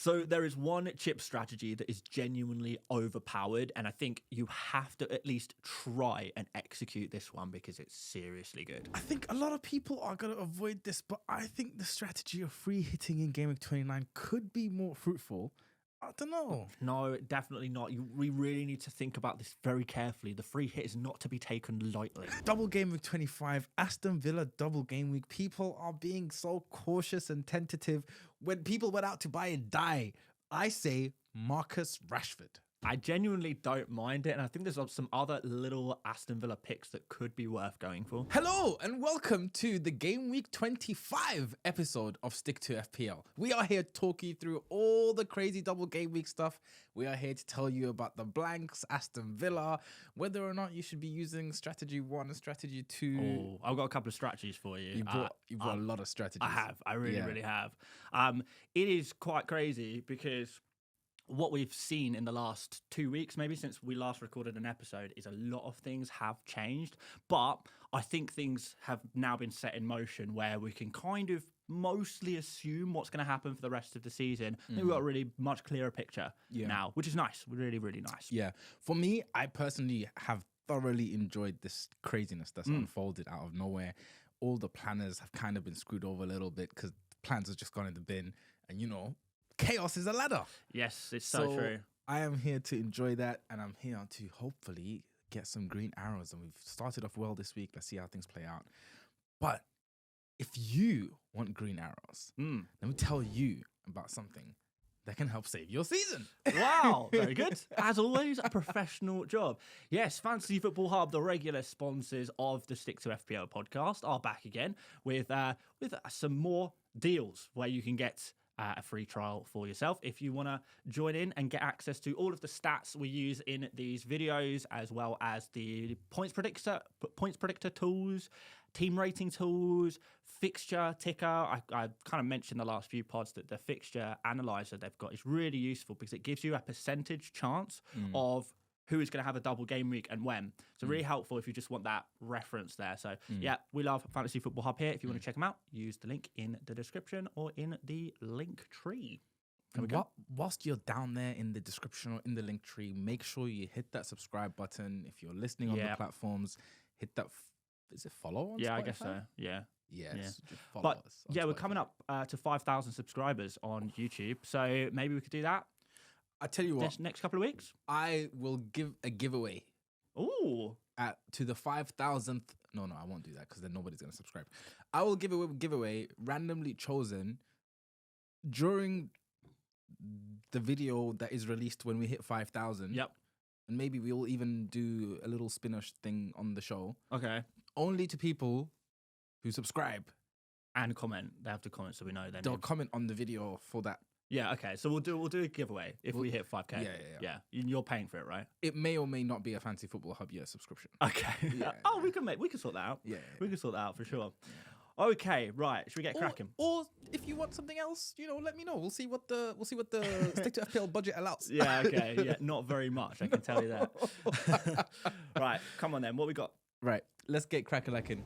So there is one chip strategy that is genuinely overpowered, and I think you have to at least try and execute this one because it's seriously good. I think a lot of people are going to avoid this, but I think the strategy of free hitting in Gameweek 29 could be more fruitful. I don't know. No, definitely not. We really need to think about this very carefully. The free hit is not to be taken lightly. Double game week 25, Aston Villa double game week. People are being so cautious and tentative. When people went out to buy and die, I say Marcus Rashford. I genuinely don't mind it, and I think there's some other little Aston Villa picks that could be worth going for. Hello and welcome to the Game Week 25 episode of Stick to FPL. We are here to talk you through all the crazy double game week stuff. We are here to tell you about the blanks, Aston Villa, whether or not you should be using strategy 1 and strategy 2. Oh, I've got a couple of strategies for you. You've got a lot of strategies. I have. I really have. It is quite crazy because what we've seen in the last 2 weeks, maybe since we last recorded an episode, is a lot of things have changed. But I think things have now been set in motion where we can kind of mostly assume what's going to happen for the rest of the season. I think we've got a really much clearer picture now, which is nice. Really, really nice. Yeah. For me, I personally have thoroughly enjoyed this craziness that's unfolded out of nowhere. All the planners have kind of been screwed over a little bit because plans have just gone in the bin. And, you know, chaos is a ladder. Yes, it's so true. I am here to enjoy that, and I'm here to hopefully get some green arrows. And we've started off well this week. Let's see how things play out. But if you want green arrows, let me tell you about something that can help save your season. Wow, very good. As always, a professional job. Yes, Fantasy Football Hub, the regular sponsors of the Stick to FPL podcast, are back again with some more deals where you can get a free trial for yourself if you want to join in and get access to all of the stats we use in these videos, as well as the points predictor tools, team rating tools, fixture ticker. I kind of mentioned the last few pods that the fixture analyzer they've got is really useful because it gives you a percentage chance of who is going to have a double game week and when. So really helpful if you just want that reference there. So yeah, we love Fantasy Football Hub here. If you want to check them out, use the link in the description or in the link tree. Whilst you're down there in the description or in the link tree, make sure you hit that subscribe button. If you're listening on the platforms, hit that. Is it follow on Spotify? I guess so. Yeah. Yes. Yeah. Just follow us. Yeah, Spotify. we're coming up to 5,000 subscribers on YouTube. So maybe we could do that. I tell you what, this next couple of weeks, I will give a giveaway. Ooh. To the 5,000th. No, I won't do that because then nobody's going to subscribe. I will give a giveaway randomly chosen during the video that is released when we hit 5,000. Yep. And maybe we'll even do a little spin-off thing on the show. Okay. Only to people who subscribe. And comment. They have to comment so we know their They'll name. comment on the video for that. Yeah, okay. So we'll do a giveaway if we hit 5K. Yeah. You're paying for it, right? It may or may not be a Fantasy Football Hub subscription. Okay. We can sort that out. Yeah. We can sort that out for sure. Yeah. Okay, right. Should we get cracking? Or if you want something else, let me know. We'll see what the Stick to FPL budget allows. Yeah, okay. Yeah, not very much, I can tell you that. Right, come on then. What we got? Right. Let's get cracking.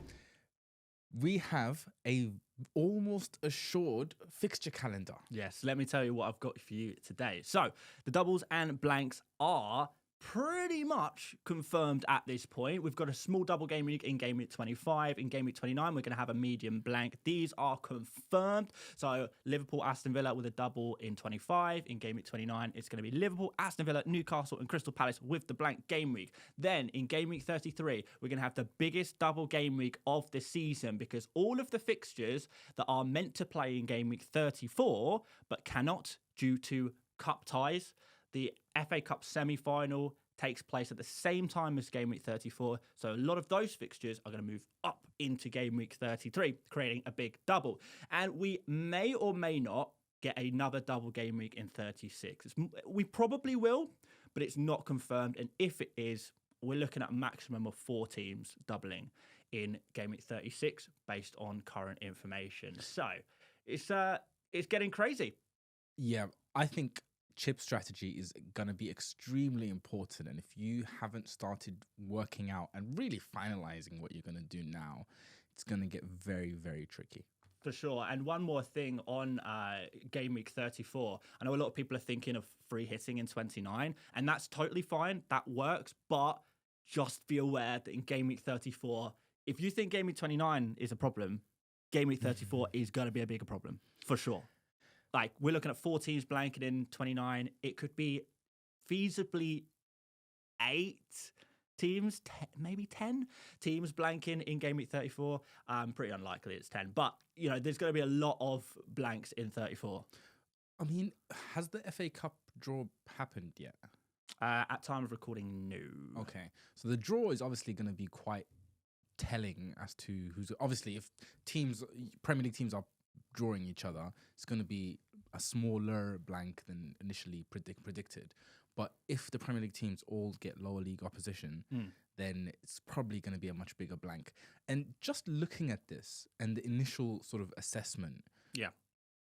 We have a almost assured fixture calendar. Yes, let me tell you what I've got for you today. So the doubles and blanks are pretty much confirmed at this point. We've got a small double game week in game week 25. In game week 29, we're going to have a medium blank. These are confirmed. So Liverpool, Aston Villa with a double in 25. In game week 29, it's going to be Liverpool, Aston Villa, Newcastle and Crystal Palace with the blank game week. Then in game week 33, we're going to have the biggest double game week of the season because all of the fixtures that are meant to play in game week 34 but cannot due to cup ties. The FA Cup semi-final takes place at the same time as Game Week 34. So a lot of those fixtures are going to move up into Game Week 33, creating a big double. And we may or may not get another double game week in 36. We probably will, but it's not confirmed. And if it is, we're looking at a maximum of 4 teams doubling in Game Week 36 based on current information. So it's getting crazy. Yeah, I think chip strategy is going to be extremely important, and if you haven't started working out and really finalizing what you're going to do now, it's going to get very, very tricky. For sure. And one more thing on game week 34. I know a lot of people are thinking of free hitting in 29, and that's totally fine. That works. But just be aware that in game week 34, if you think game week 29 is a problem, game week 34 is going to be a bigger problem, for sure. Like, we're looking at 4 teams blanking in 29. It could be feasibly 8 teams, maybe 10 teams blanking in game week 34. Pretty unlikely it's 10. But, you know, there's going to be a lot of blanks in 34. I mean, has the FA Cup draw happened yet? At time of recording, no. Okay. So the draw is obviously going to be quite telling as to who's... Obviously, if Premier League teams are drawing each other, it's going to be a smaller blank than initially predicted. But if the Premier League teams all get lower league opposition, then it's probably going to be a much bigger blank. And just looking at this and the initial sort of assessment,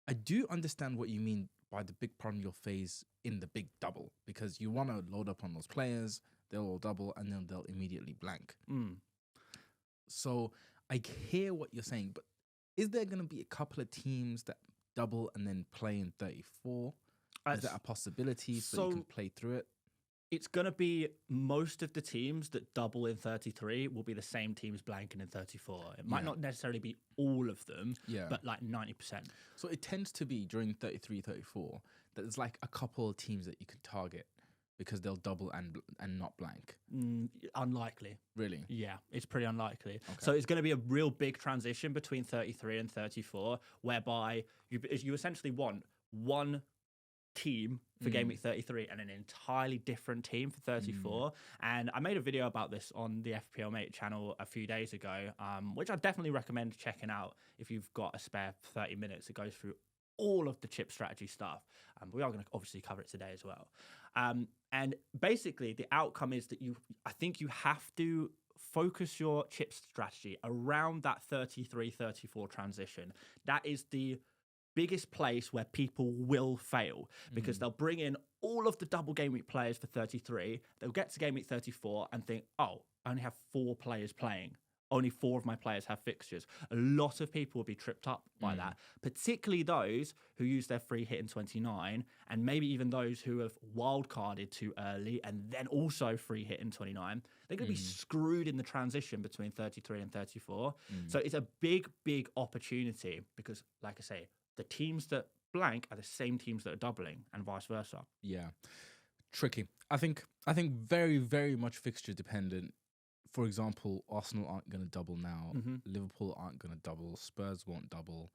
I do understand what you mean by the big problem you'll face in the big double, because you want to load up on those players, they'll all double, and then they'll immediately blank. So I hear what you're saying, but is there going to be a couple of teams that double and then play in 34? Is that a possibility so you can play through it? It's going to be most of the teams that double in 33 will be the same teams blanking in 34. It might not necessarily be all of them, but like 90%. So it tends to be during 33, 34 that there's like a couple of teams that you can target because they'll double and not blank. Unlikely. Really? Yeah, it's pretty unlikely. Okay. So it's going to be a real big transition between 33 and 34, whereby you essentially want one team for game week 33 and an entirely different team for 34. And I made a video about this on the FPL Mate channel a few days ago, which I definitely recommend checking out if you've got a spare 30 minutes. It goes through all of the chip strategy stuff. But we are going to obviously cover it today as well. And basically the outcome is that I think you have to focus your chip strategy around that 33-34 transition. That is the biggest place where people will fail, because they'll bring in all of the double game week players for 33. They'll get to game week 34 and think, oh, I only have 4 players playing. Only 4 of my players have fixtures. A lot of people will be tripped up by that, particularly those who use their free hit in 29, and maybe even those who have wildcarded too early and then also free hit in 29. They're going to be screwed in the transition between 33 and 34. So it's a big, big opportunity because, like I say, the teams that blank are the same teams that are doubling and vice versa. Yeah. Tricky. I think very, very much fixture dependent. For example, Arsenal aren't going to double now. Liverpool aren't going to double. Spurs won't double.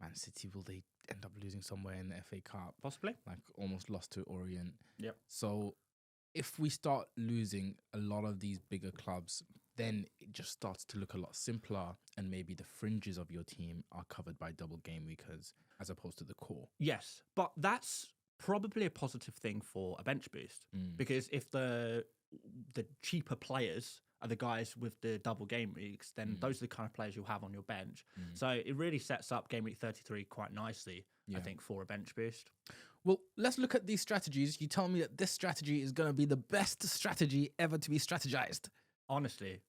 Man City, will they end up losing somewhere in the FA Cup? Possibly. Like almost lost to Orient. Yep. So if we start losing a lot of these bigger clubs, then it just starts to look a lot simpler, and maybe the fringes of your team are covered by double game weekers as opposed to the core. Yes, but that's probably a positive thing for a bench boost, because if the cheaper players are the guys with the double game weeks, then those are the kind of players you'll have on your bench. So it really sets up game week 33 quite nicely, I think, for a bench boost. Well, let's look at these strategies. You tell me that this strategy is going to be the best strategy ever to be strategized. Honestly,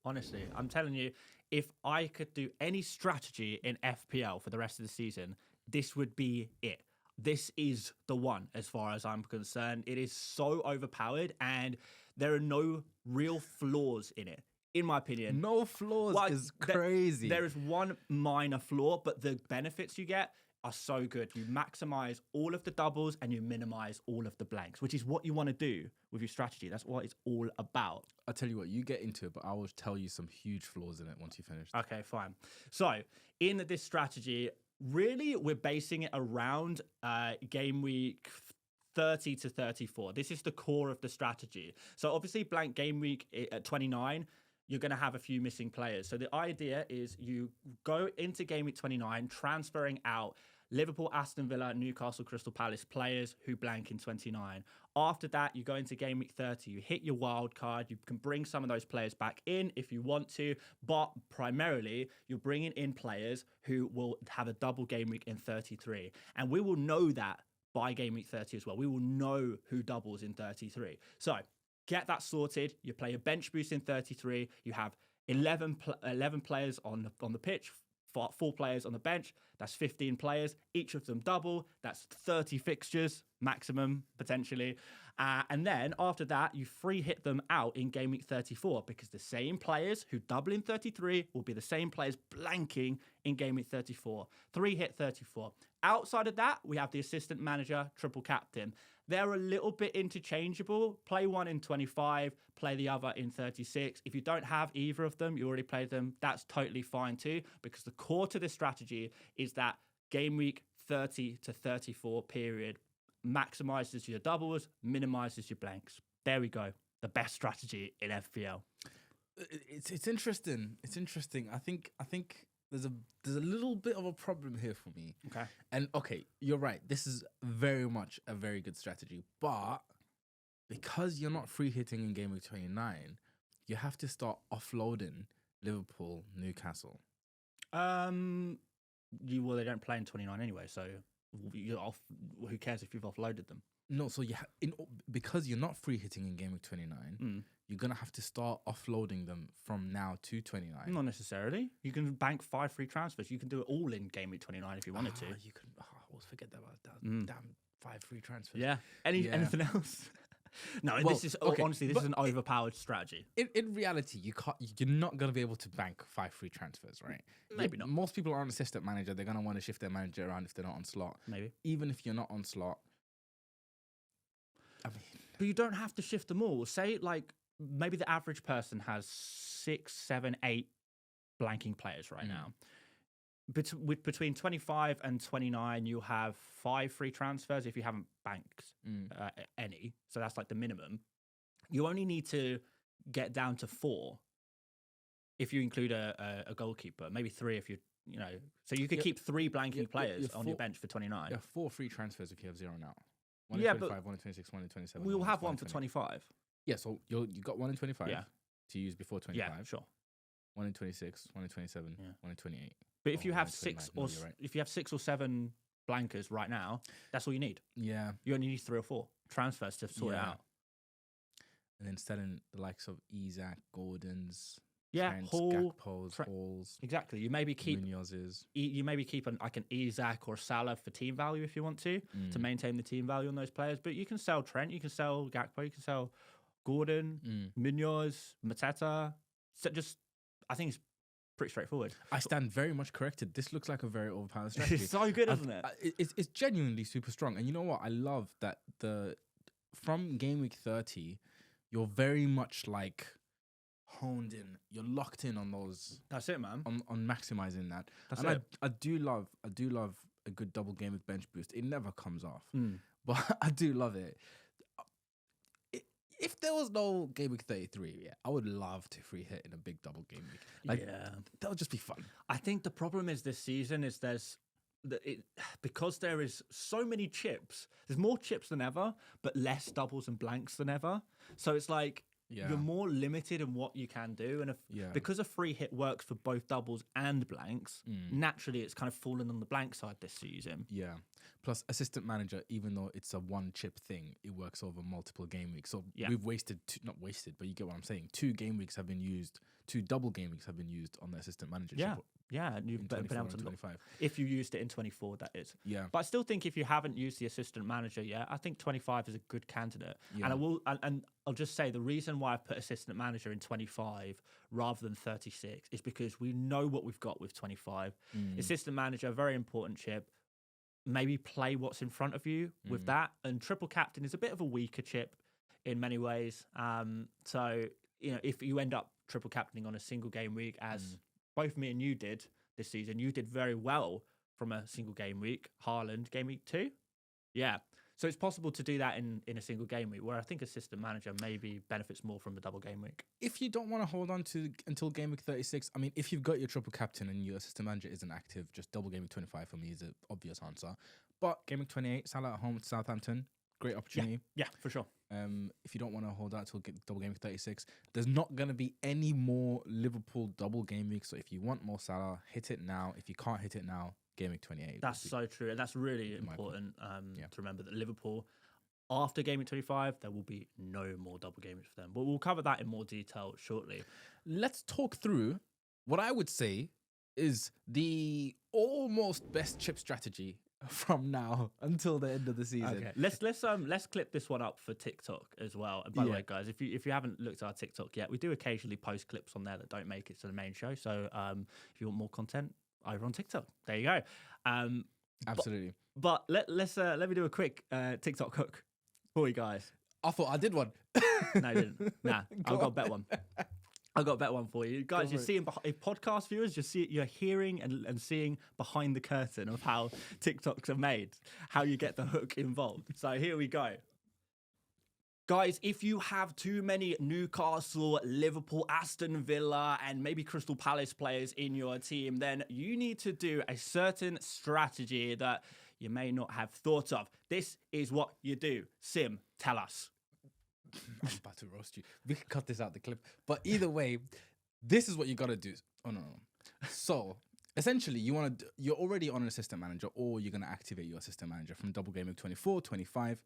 I'm telling you, if I could do any strategy in FPL for the rest of the season, this would be it. This is the one, as far as I'm concerned. It is so overpowered, and there are no real flaws in it, in my opinion. No flaws is crazy. There is one minor flaw, but the benefits you get are so good. You maximize all of the doubles and you minimize all of the blanks, which is what you want to do with your strategy. That's what it's all about. I'll tell you what, you get into it, but I will tell you some huge flaws in it once you finish. Okay, fine. So in this strategy, really, we're basing it around game week 30 to 34. This is the core of the strategy. So obviously blank game week at 29, you're going to have a few missing players. So the idea is you go into game week 29, transferring out Liverpool, Aston Villa, Newcastle, Crystal Palace players who blank in 29. After that, you go into game week 30. You hit your wild card. You can bring some of those players back in if you want to, but primarily you're bringing in players who will have a double game week in 33. And we will know that by game week 30 as well. We will know who doubles in 33. So get that sorted. You play a bench boost in 33. You have 11 players on the pitch, four players on the bench. That's 15 players, each of them double. That's 30 fixtures maximum, potentially. And then after that, you free hit them out in game week 34 because the same players who double in 33 will be the same players blanking in game week 34. 3 hit 34. Outside of that, we have the assistant manager, triple captain. They're a little bit interchangeable. Play one in 25, play the other in 36. If you don't have either of them, you already played them, that's totally fine too, because the core to this strategy is that game week 30 to 34 period maximizes your doubles, minimizes your blanks. There we go. The best strategy in FPL. It's interesting. It's interesting. I think there's a little bit of a problem here for me. Okay. And okay, you're right. This is very much a very good strategy, but because you're not free hitting in game week 29, you have to start offloading Liverpool, Newcastle. Well, they don't play in 29 anyway, so you're off. Who cares if you've offloaded them? No, so because you're not free hitting in game week 29, you're gonna have to start offloading them from now to 29. Not necessarily. You can bank 5 free transfers. You can do it all in game week 29 if you wanted to. You can. I always forget about that. Damn, 5 free transfers. Yeah. Anything else? No, Well, this is okay, honestly this is an overpowered strategy. In reality, you're not gonna be able to bank 5 free transfers, right? Maybe not. Most people are on assistant manager. They're gonna want to shift their manager around if they're not on slot. Maybe. Even if you're not on slot, I mean, But you don't have to shift them all. Say like maybe the average person has 6, 7, 8 blanking players right now. Between 25 and 29, you'll have 5 free transfers if you haven't banked any. So that's like the minimum. You only need to get down to 4 if you include a goalkeeper. Maybe 3 if you know. So you could keep 3 blanking players on your bench for 29. you have 4 free transfers if you have 0 now. 1 Yeah, in 25, but 1 in 26, 1 in 27. We'll have one for 25. Yeah, so you got 1 in 25 Yeah. to use before 25. Yeah, sure. 1 in 26, 1 in 27, Yeah. 1 in 28. But if you have 1 in 6 29. or No, you're right. if you have 6 or 7 blankers right now, that's all you need. Yeah. You only need 3 or 4 transfers to sort it Yeah. out. And then selling the likes of Isaac, Gordon's, Yeah, Trent's, Hall, Gakpo's, Hall's, exactly. You maybe keep Munoz's. you maybe keep like an Isaac or Salah for team value if you want to maintain the team value on those players. But you can sell Trent, you can sell Gakpo, you can sell Gordon, Munoz, Mateta. So I think it's pretty straightforward. I stand very much corrected. This looks like a very overpowered strategy. It's so good, isn't it? It's genuinely super strong. And you know what? I love that from game week 30, you're very much like honed in. You're locked in on those. That's it, man. On maximizing that. That's and it. I do love a good double game week bench boost. It never comes off, but I do love it. If there was no game week 33, I would love to free hit in a big double game week. That would just be fun. I think the problem is this season is because there is so many chips. There's more chips than ever, but less doubles and blanks than ever. So it's like you're more limited in what you can do, and because a free hit works for both doubles and blanks, naturally it's kind of fallen on the blank side this season. Yeah. Plus, assistant manager, even though it's a 1 chip thing, it works over multiple game weeks. So we've wasted, not wasted, but you get what I'm saying. 2 game weeks have been used, 2 double game weeks have been used on the assistant manager. Yeah, and you've been able to 25. If you used it in 24, that is. Yeah. But I still think if you haven't used the assistant manager yet, I think 25 is a good candidate. Yeah. And I'll just say the reason why I've put assistant manager in 25 rather than 36 is because we know what we've got with 25. Assistant manager, very important chip. Maybe play what's in front of you with that. And triple captain is a bit of a weaker chip in many ways. So, if you end up triple captaining on a single game week, as both me and you did this season, you did very well from a single game week. Haaland, game week 2. Yeah. So it's possible to do that in a single game week, where I think assistant manager maybe benefits more from the double game week. If you don't want to hold on to until game week 36, I mean, if you've got your triple captain and your assistant manager isn't active, just double game week 25 for me is an obvious answer. But game week 28, Salah at home with Southampton, great opportunity. Yeah, for sure. If you don't want to hold out till double game week 36, there's not going to be any more Liverpool double game weeks. So if you want more Salah, hit it now. If you can't hit it now, game week 28. That's so true. And that's really important to remember that Liverpool, after game week 25, there will be no more double game weeks for them. But we'll cover that in more detail shortly. Let's talk through what I would say is the almost best chip strategy from now until the end of the season. Okay. Let's clip this one up for TikTok as well. And by the way, guys, if you haven't looked at our TikTok yet, we do occasionally post clips on there that don't make it to the main show. So if you want more content over on TikTok, there you go. Absolutely. But let me do a quick TikTok hook for you guys. I thought I did one. No, you didn't. Nah, I've got a better one. I've got a better one for you guys. You're seeing if podcast viewers, you're hearing and seeing behind the curtain of how TikToks are made, how you get the hook involved. So here we go. Guys, if you have too many Newcastle, Liverpool, Aston Villa, and maybe Crystal Palace players in your team, then you need to do a certain strategy that you may not have thought of. This is what you do. Sim, tell us. I'm about to roast you. We can cut this out the clip. But either way, this is what you got to do. Oh, no. So, essentially, you're already on an assistant manager, or you're going to activate your assistant manager from double game week 24, 25.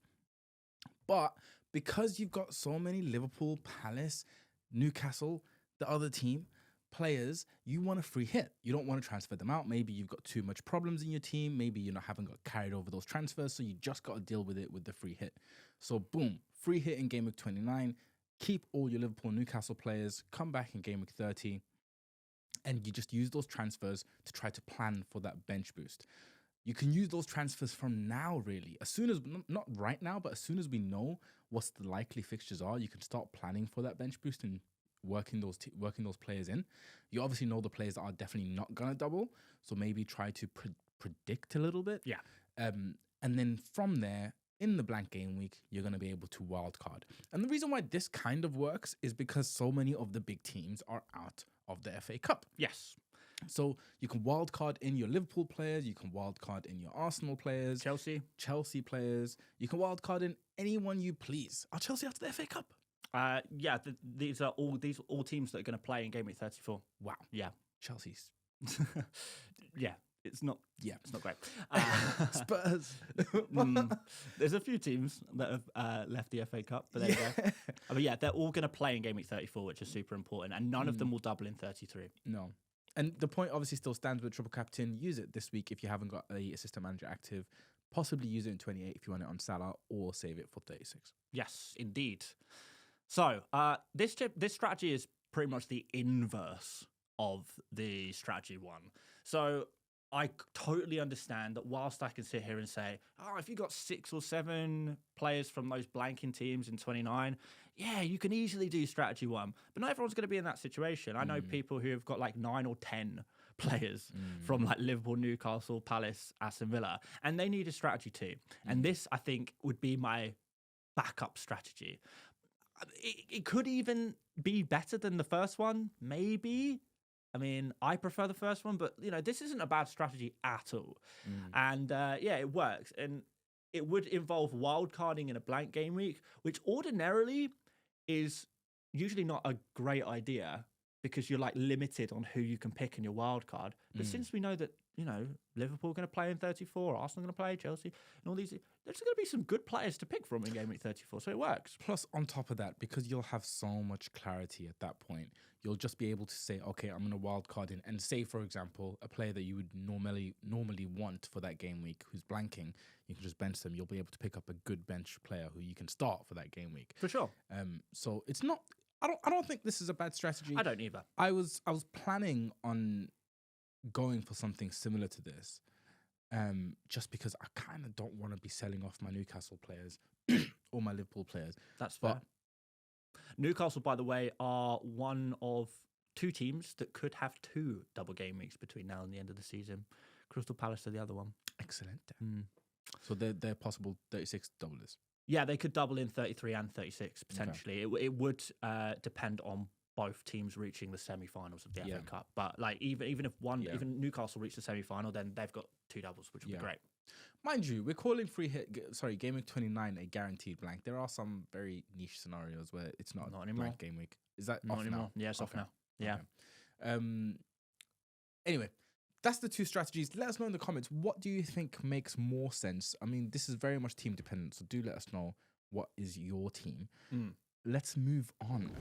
But because you've got so many Liverpool, Palace, Newcastle, the other team players, you want a free hit. You don't want to transfer them out. Maybe you've got too much problems in your team. Maybe you haven't got carried over those transfers, so you just got to deal with it with the free hit. So boom, free hit in game week 29. Keep all your Liverpool, Newcastle players. Come back in game week 30, and you just use those transfers to try to plan for that bench boost. You can use those transfers from now, really. As soon as, not right now, but as soon as we know what the likely fixtures are, you can start planning for that bench boost and working those players in. You obviously know the players that are definitely not gonna double, so maybe try to predict a little bit. Yeah. And then from there, in the blank game week, you're gonna be able to wildcard. And the reason why this kind of works is because so many of the big teams are out of the FA Cup. Yes. So you can wildcard in your Liverpool players, you can wildcard in your Arsenal players, Chelsea players. You can wildcard in anyone you please. Are Chelsea out of the FA Cup? Yeah, these are all teams that are going to play in game week 34. Wow. Yeah. Chelsea's. Yeah. It's not great. Spurs. There's a few teams that have left the FA Cup, but there you go. But yeah, they're all going to play in game week 34, which is super important, and none of them will double in 33. No. And the point obviously still stands with triple captain. Use it this week if you haven't got a assistant manager active. Possibly use it in 28 if you want it on Salah, or save it for 36. Yes, indeed. So this strategy is pretty much the inverse of the strategy one. So I totally understand that whilst I can sit here and say, oh, if you got 6 or 7 players from those blanking teams in 29, yeah, you can easily do strategy one. But not everyone's going to be in that situation. I know people who have got like 9 or 10 players from like Liverpool, Newcastle, Palace, Aston Villa, and they need a strategy too. And this, I think, would be my backup strategy. It could even be better than the first one, maybe. I mean, I prefer the first one, but, you know, this isn't a bad strategy at all. And, yeah, it works. And it would involve wildcarding in a blank game week, which ordinarily is usually not a great idea because you're, like, limited on who you can pick in your wildcard. But since we know that, you know, Liverpool are going to play in 34, Arsenal going to play, Chelsea, and all these, there's going to be some good players to pick from in game week 34, so it works. Plus, on top of that, because you'll have so much clarity at that point, you'll just be able to say, okay, I'm going to wildcard in, and say, for example, a player that you would normally want for that game week who's blanking, you can just bench them. You'll be able to pick up a good bench player who you can start for that game week. For sure. So it's not. I don't think this is a bad strategy. I don't either. I was planning on going for something similar to this, just because I kind of don't want to be selling off my Newcastle players or my Liverpool players. That's fair. Newcastle, by the way, are one of 2 teams that could have 2 double game weeks between now and the end of the season. Crystal Palace are the other one. Excellent. So they're possible 36 doublers. Yeah, they could double in 33 and 36 potentially. Okay. It would depend on both teams reaching the semi-finals of the FA Cup. But like even if even Newcastle reach the semi-final, then they've got 2 doubles, which would be great. Mind you, we're calling game week 29 a guaranteed blank. There are some very niche scenarios where it's not a anymore. Blank game week. Is that not off anymore? Now? Yeah, it's off now. Yeah. Okay. Anyway, that's the 2 strategies. Let us know in the comments. What do you think makes more sense? I mean, this is very much team dependent, so do let us know what is your team. Let's move on.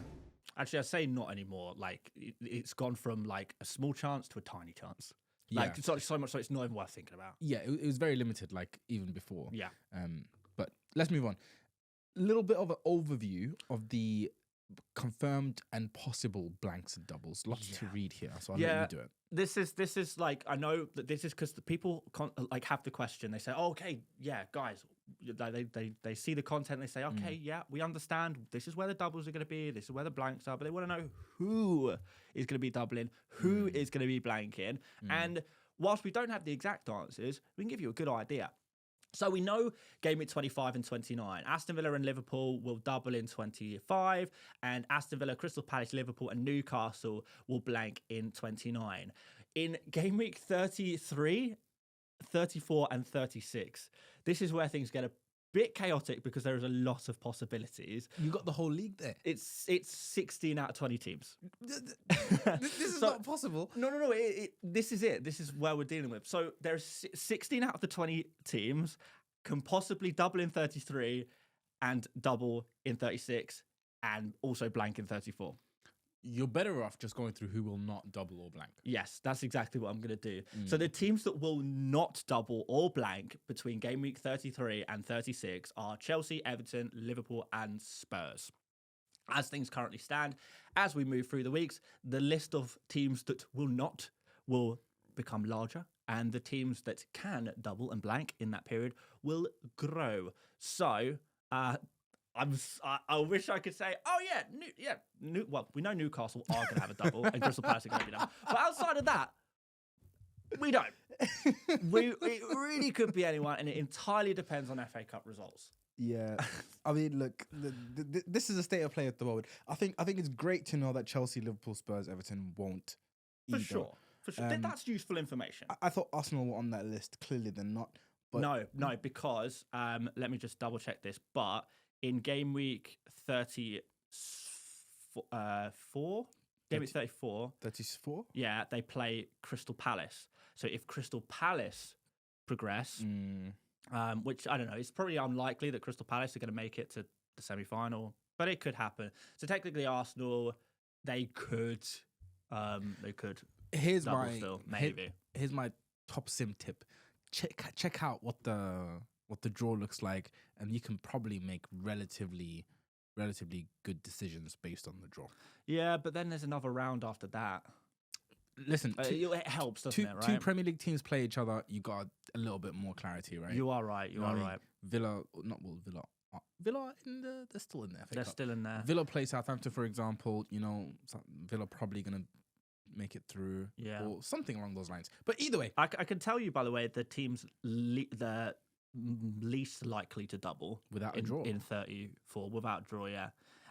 Actually, I say not anymore. Like it's gone from like a small chance to a tiny chance. Like Yeah. so much so it's not even worth thinking about. Yeah, it was very limited, like even before. Yeah. But let's move on. A little bit of an overview of the confirmed and possible blanks and doubles. Lots to read here, so I'll let you do it. This is like, I know that this is because the people like have the question. They say, oh, okay, yeah, guys, they see the content. They say, okay, yeah, we understand. This is where the doubles are going to be. This is where the blanks are. But they want to know who is going to be doubling, who is going to be blanking. And whilst we don't have the exact answers, we can give you a good idea. So we know game week 25 and 29. Aston Villa and Liverpool will double in 25, and Aston Villa, Crystal Palace, Liverpool, and Newcastle will blank in 29. In game week 33, 34, and 36, this is where things get a bit chaotic because there is a lot of possibilities. You got the whole league there. It's 16 out of 20 teams. This is not possible. No. This is it. This is where we're dealing with. So there's 16 out of the 20 teams can possibly double in 33 and double in 36 and also blank in 34. You're better off just going through who will not double or blank. Yes, that's exactly what I'm going to do. So the teams that will not double or blank between game week 33 and 36 are Chelsea, Everton, Liverpool, and Spurs. As things currently stand, as we move through the weeks, the list of teams that will not will become larger, and the teams that can double and blank in that period will grow. So, I wish I could say, oh yeah, well, we know Newcastle are going to have a double and Crystal Palace are going to be double. But outside of that, we don't. It really could be anyone, and it entirely depends on FA Cup results. Yeah, I mean, look, this is a state of play at the moment. I think it's great to know that Chelsea, Liverpool, Spurs, Everton won't. For sure. That's useful information. I thought Arsenal were on that list. Clearly, they're not. But No, because let me just double check this. But in game week 34, game week 34, 34. Yeah, they play Crystal Palace. So if Crystal Palace progress, which I don't know, it's probably unlikely that Crystal Palace are going to make it to the semi-final, but it could happen. So technically, Arsenal, they could. Here's double my still, maybe. Here's my top sim tip. Check out what the draw looks like, and you can probably make relatively good decisions based on the draw. Yeah, but then there's another round after that. Listen, it helps, doesn't it? Right? Two Premier League teams play each other. You got a little bit more clarity, right? You are right. You are right. Villa, Villa they're still in there. They're still in there. Villa play Southampton, for example. You know, Villa probably gonna make it through, or something along those lines. But either way, I can tell you, by the way, the teams the least likely to double without a draw in 34 without a draw, yeah.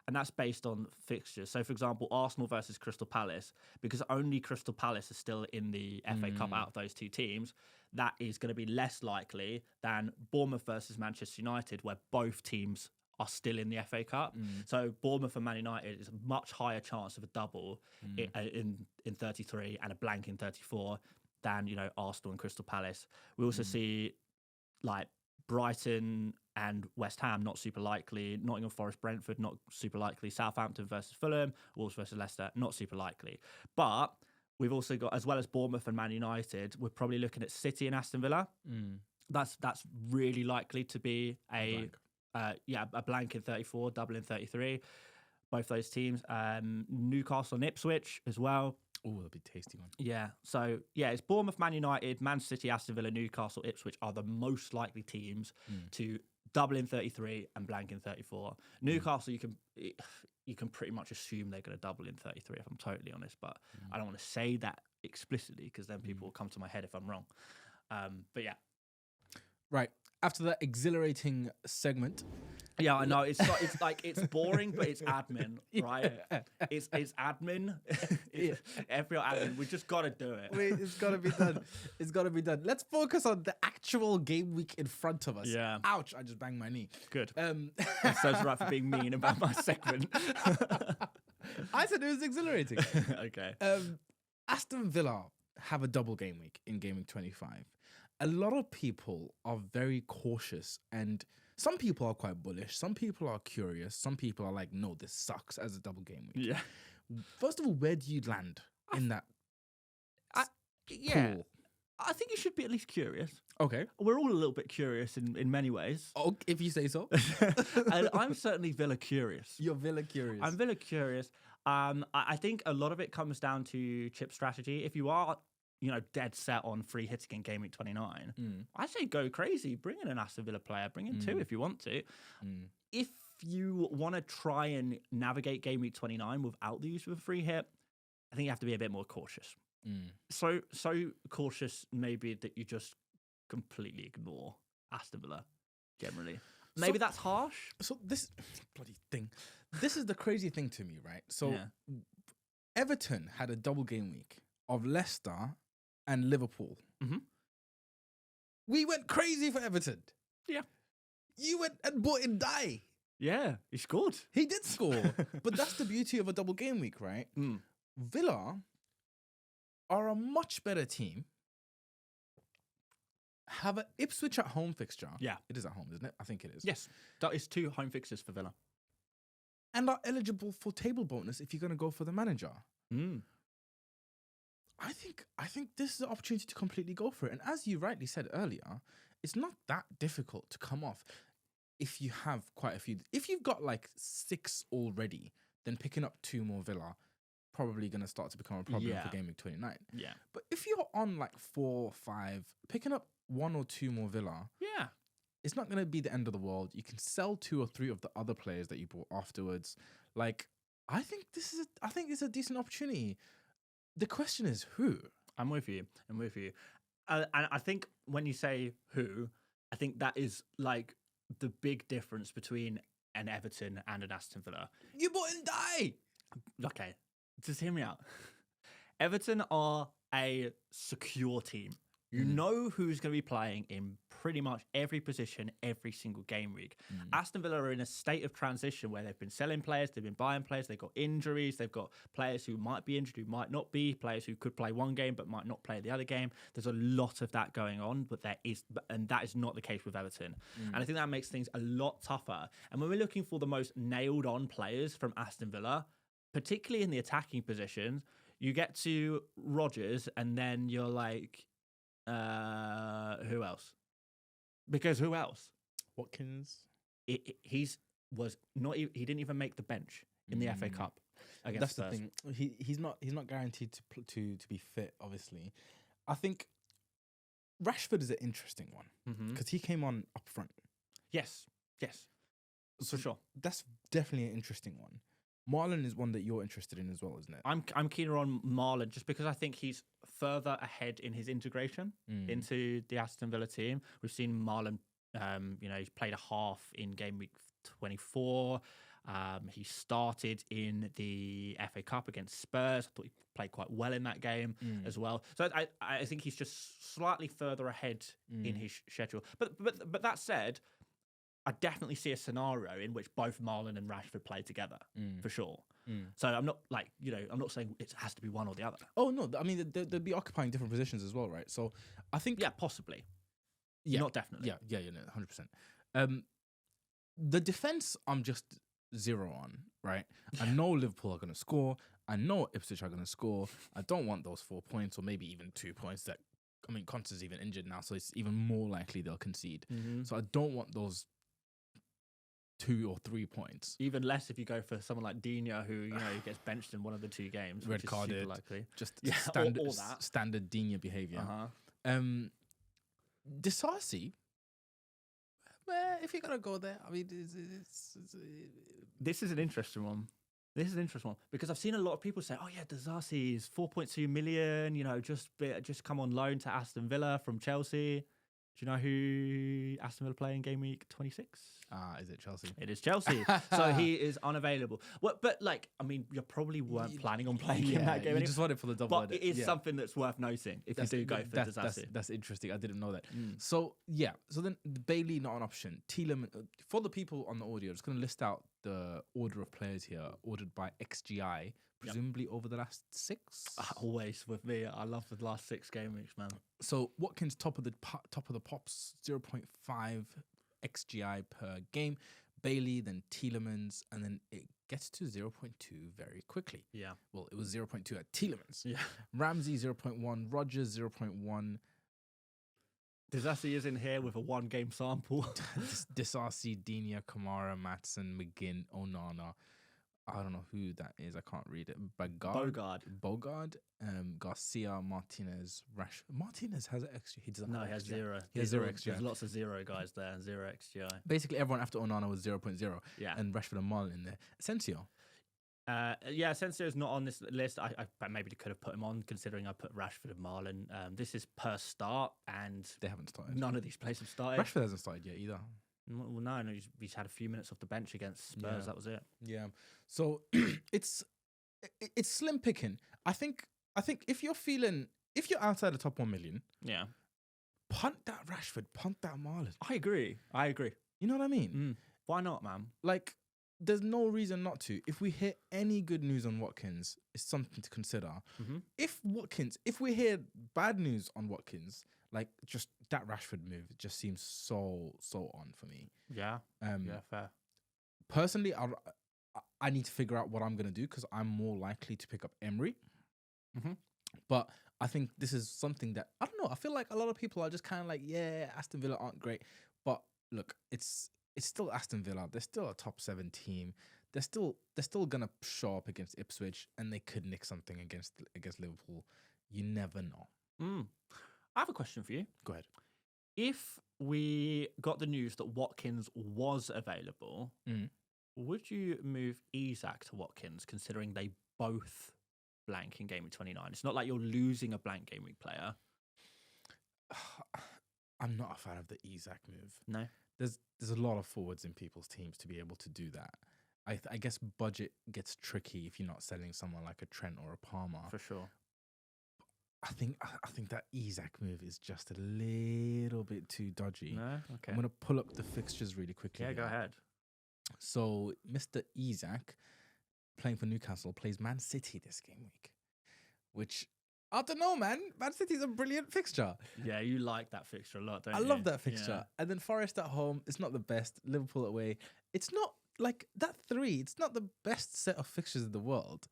And that's based on fixtures. So, for example, Arsenal versus Crystal Palace, because only Crystal Palace is still in the FA Cup out of those two teams, that is going to be less likely than Bournemouth versus Manchester United, where both teams are still in the FA Cup. So Bournemouth and Man United is a much higher chance of a double in 33 and a blank in 34 than, you know, Arsenal and Crystal Palace. We also see like Brighton and West Ham, not super likely. Nottingham Forest, Brentford, not super likely. Southampton versus Fulham, Wolves versus Leicester, not super likely. But we've also got, as well as Bournemouth and Man United, we're probably looking at City and Aston Villa. That's really likely to be a blank in 34, double in 33. Both those teams. Newcastle and Ipswich as well. Oh, that'll be a tasty one. Yeah. So, yeah, it's Bournemouth, Man United, Man City, Aston Villa, Newcastle, Ipswich are the most likely teams to double in 33 and blank in 34. Newcastle, you can pretty much assume they're going to double in 33, if I'm totally honest. But I don't want to say that explicitly because then people will come to my head if I'm wrong. But, yeah. Right. After that exhilarating segment. Yeah, I know. It's boring, but it's admin, right? It's admin. It's FPL admin. We just got to do it. It's got to be done. It's got to be done. Let's focus on the actual game week in front of us. Yeah. Ouch, I just banged my knee. Good. That serves right for being mean about my segment. I said it was exhilarating. Okay. Aston Villa have a double game week in Game Week 25. A lot of people are very cautious and Some people are quite bullish. Some people are curious. Some people are like, no, this sucks as a double game week. Yeah. First of all, where do you land in that Yeah. pool? I think you should be at least curious. Okay. We're all a little bit curious in many ways. Oh, if you say so. And I'm certainly Villa curious. You're Villa curious. I'm Villa curious. I think a lot of it comes down to chip strategy. If you are, dead set on free hitting in Game Week 29, I say go crazy. Bring in an Aston Villa player. Bring in two if you want to. If you want to try and navigate Game Week 29 without the use of a free hit, I think you have to be a bit more cautious. So cautious maybe that you just completely ignore Aston Villa generally. Maybe that's harsh. So this bloody thing, this is the crazy thing to me, right? So Everton had a double game week of Leicester and Liverpool. We went crazy for Everton. Yeah. You went and bought in Die. Yeah, he scored. He did score. But that's the beauty of a double game week, right? Villa are a much better team. Have an Ipswich at home fixture. Yeah. It is at home, isn't it? I think it is. Yes. That is 2 home fixtures for Villa. And are eligible for table bonus if you're going to go for the manager. I think this is an opportunity to completely go for it. And as you rightly said earlier, it's not that difficult to come off if you have quite a few. If you've got like 6 already, then picking up 2 more Villa probably going to start to become a problem for Game Week 29. Yeah. But if you're on like 4 or 5, picking up 1 or 2 more Villa, it's not going to be the end of the world. You can sell 2 or 3 of the other players that you bought afterwards. Like, I think it's a decent opportunity. The question is who? I'm with you. And I think when you say who, I think that is like the big difference between an Everton and an Aston Villa. You bought in Die. Okay, just hear me out. Everton are a secure team. You know who's going to be playing in pretty much every position, every single game week. Aston Villa are in a state of transition where they've been selling players, they've been buying players, they've got injuries, they've got players who might be injured, who might not be, players who could play one game but might not play the other game. There's a lot of that going on, and that is not the case with Everton. And I think that makes things a lot tougher. And when we're looking for the most nailed-on players from Aston Villa, particularly in the attacking positions, you get to Rodgers and then you're like, who else? Because who else? Watkins. He didn't even make the bench in the FA Cup against That's Spurs. the thing. He's not guaranteed to be fit. Obviously, I think Rashford is an interesting one because he came on up front. Yes, So for sure. That's definitely an interesting one. Marlon is one that you're interested in as well, isn't it? I'm keener on Marlon just because I think he's further ahead in his integration into the Aston Villa team. We've seen Marlon, he's played a half in Game Week 24. He started in the FA Cup against Spurs. I thought he played quite well in that game as well. So I think he's just slightly further ahead in his schedule. But that said, I definitely see a scenario in which both Marlon and Rashford play together for sure. So I'm not I'm not saying it has to be one or the other. Oh no, I mean they'll be occupying different positions as well, right? So I think possibly, not definitely. Yeah, 100%. The defense I'm just 0 on, right? I know Liverpool are going to score. I know Ipswich are going to score. I don't want those 4 points or maybe even 2 points Conte's even injured now, so it's even more likely they'll concede. So I don't want those 2 or 3 points. Even less if you go for someone like Dina, who gets benched in one of the 2 games, red which carded, is super likely. Just that. Standard Dina behavior. Disasi, well, if you're gonna go there, I mean, this is an interesting one. Because I've seen a lot of people say, "Oh yeah, Disasi is 4.2 million. Just come on loan to Aston Villa from Chelsea." Do you know who Aston Villa play in Game Week 26? Is it Chelsea? It is Chelsea. So he is unavailable. Well, but you probably weren't planning on playing in that game. You just wanted for the double. But it is something that's worth noting if you do go for Disasi. That's interesting. I didn't know that. So then Bailey not an option. Tielemans, for the people on the audio, I'm just going to list out the order of players here, ordered by XGI, presumably over the last 6. Always with me. I love the last 6 game weeks, man. So Watkins top of the pops, 0.5. XGI per game. Bailey, then Tielemans, and then it gets to 0.2 very quickly. Yeah. Well, it was 0.2 at Tielemans. Yeah. Ramsey 0.1, Rogers 0.1. Disassi is in here with a 1-game sample. Disasi, Dinia, Kamara, Matson, McGinn, Onana. I don't know who that is. I can't read it. Bogard, Garcia, Martinez, Martinez has an extra. He doesn't. No, have he has XGI. 0. He has 0 XGI. There's lots of 0 guys there. 0 XGI. Basically, everyone after Onana was 0.0. Yeah. And Rashford and Marlon in there. Asensio. Yeah, Asensio is not on this list. I maybe could have put him on, considering I put Rashford and Marlon. This is per start, and They haven't started. none of these players have started. Rashford hasn't started yet either. Well, no, he's had a few minutes off the bench against Spurs. Yeah. That was it. Yeah. So it's slim picking. I think if you're outside the top 1 million, Yeah, punt that Rashford, punt that Marlon. I agree. You know what I mean? Why not, man? Like, there's no reason not to. If we hear any good news on Watkins, it's something to consider. Mm-hmm. If we hear bad news on Watkins, like just that Rashford move just seems so on for me. Yeah. Yeah, fair. Personally, I need to figure out what I'm gonna do because I'm more likely to pick up Emery. Mm-hmm. But I think this is something that I don't know. I feel like a lot of people are just kind of like, yeah, Aston Villa aren't great, but look, it's still Aston Villa. They're still a top 7 team. They're still gonna show up against Ipswich, and they could nick something against Liverpool. You never know. I have a question for you. Go ahead. If we got the news that Watkins was available, would you move Isak to Watkins, considering they both blank in Game Week 29? It's not like you're losing a blank Game Week player. I'm not a fan of the Isak move. No. There's a lot of forwards in people's teams to be able to do that. I guess budget gets tricky if you're not selling someone like a Trent or a Palmer. For sure. I think that Isak move is just a little bit too dodgy. No? Okay. I'm going to pull up the fixtures really quickly. Yeah, here. go ahead. So, Mr. Isak, playing for Newcastle, plays Man City this game week, which, I don't know, man. Man City's a brilliant fixture. Yeah, you like that fixture a lot, don't you? I love that fixture. Yeah. And then Forest at home, it's not the best. Liverpool away. It's not like that 3. It's not the best set of fixtures in the world.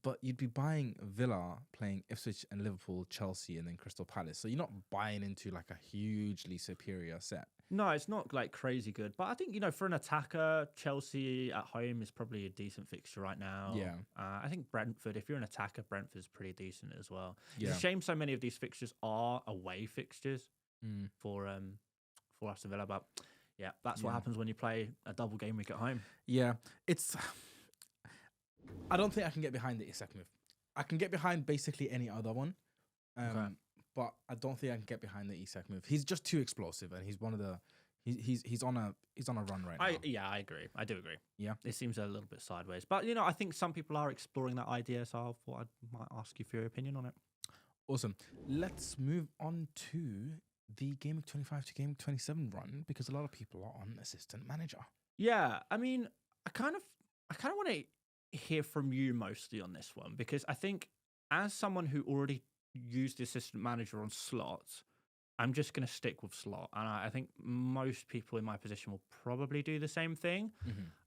But you'd be buying Villa playing Ipswich and Liverpool, Chelsea, and then Crystal Palace. So you're not buying into like a hugely superior set. No, it's not like crazy good. But I think, for an attacker, Chelsea at home is probably a decent fixture right now. Yeah. I think Brentford, if you're an attacker, Brentford's pretty decent as well. Yeah. It's a shame so many of these fixtures are away fixtures for Aston Villa. But yeah, that's what happens when you play a double game week at home. Yeah. I don't think I can get behind the Isak move. I can get behind basically any other one. But I don't think I can get behind the Isak move. He's just too explosive, and he's one of the he's on a run right now. I agree. I do agree. Yeah. It seems a little bit sideways. But I think some people are exploring that idea, so I thought I might ask you for your opinion on it. Awesome. Let's move on to the Game Week 25 to Game Week 27 run, because a lot of people are on assistant manager. Yeah, I mean, I kind of want to hear from you mostly on this one, because I think as someone who already used the assistant manager on slots, I'm just going to stick with slot. And I think most people in my position will probably do the same thing.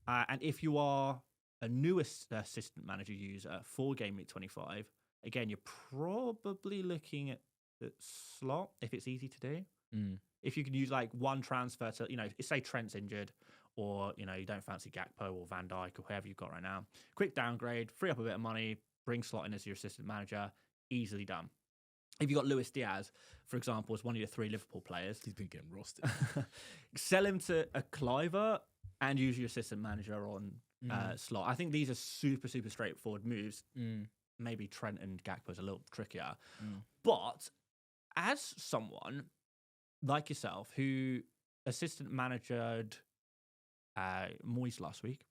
And if you are a new assistant manager user for Game Week 25, again, you're probably looking at the slot if it's easy to do. If you can use like one transfer to, say Trent's injured, or, you don't fancy Gakpo or Van Dijk or whoever you've got right now. Quick downgrade, free up a bit of money, bring slot in as your assistant manager, easily done. If you've got Luis Diaz, for example, as one of your 3 Liverpool players. He's been getting roasted. Sell him to a Cliver and use your assistant manager on slot. I think these are super, super straightforward moves. Maybe Trent and Gakpo is a little trickier. But as someone like yourself who assistant managered Moyes last week,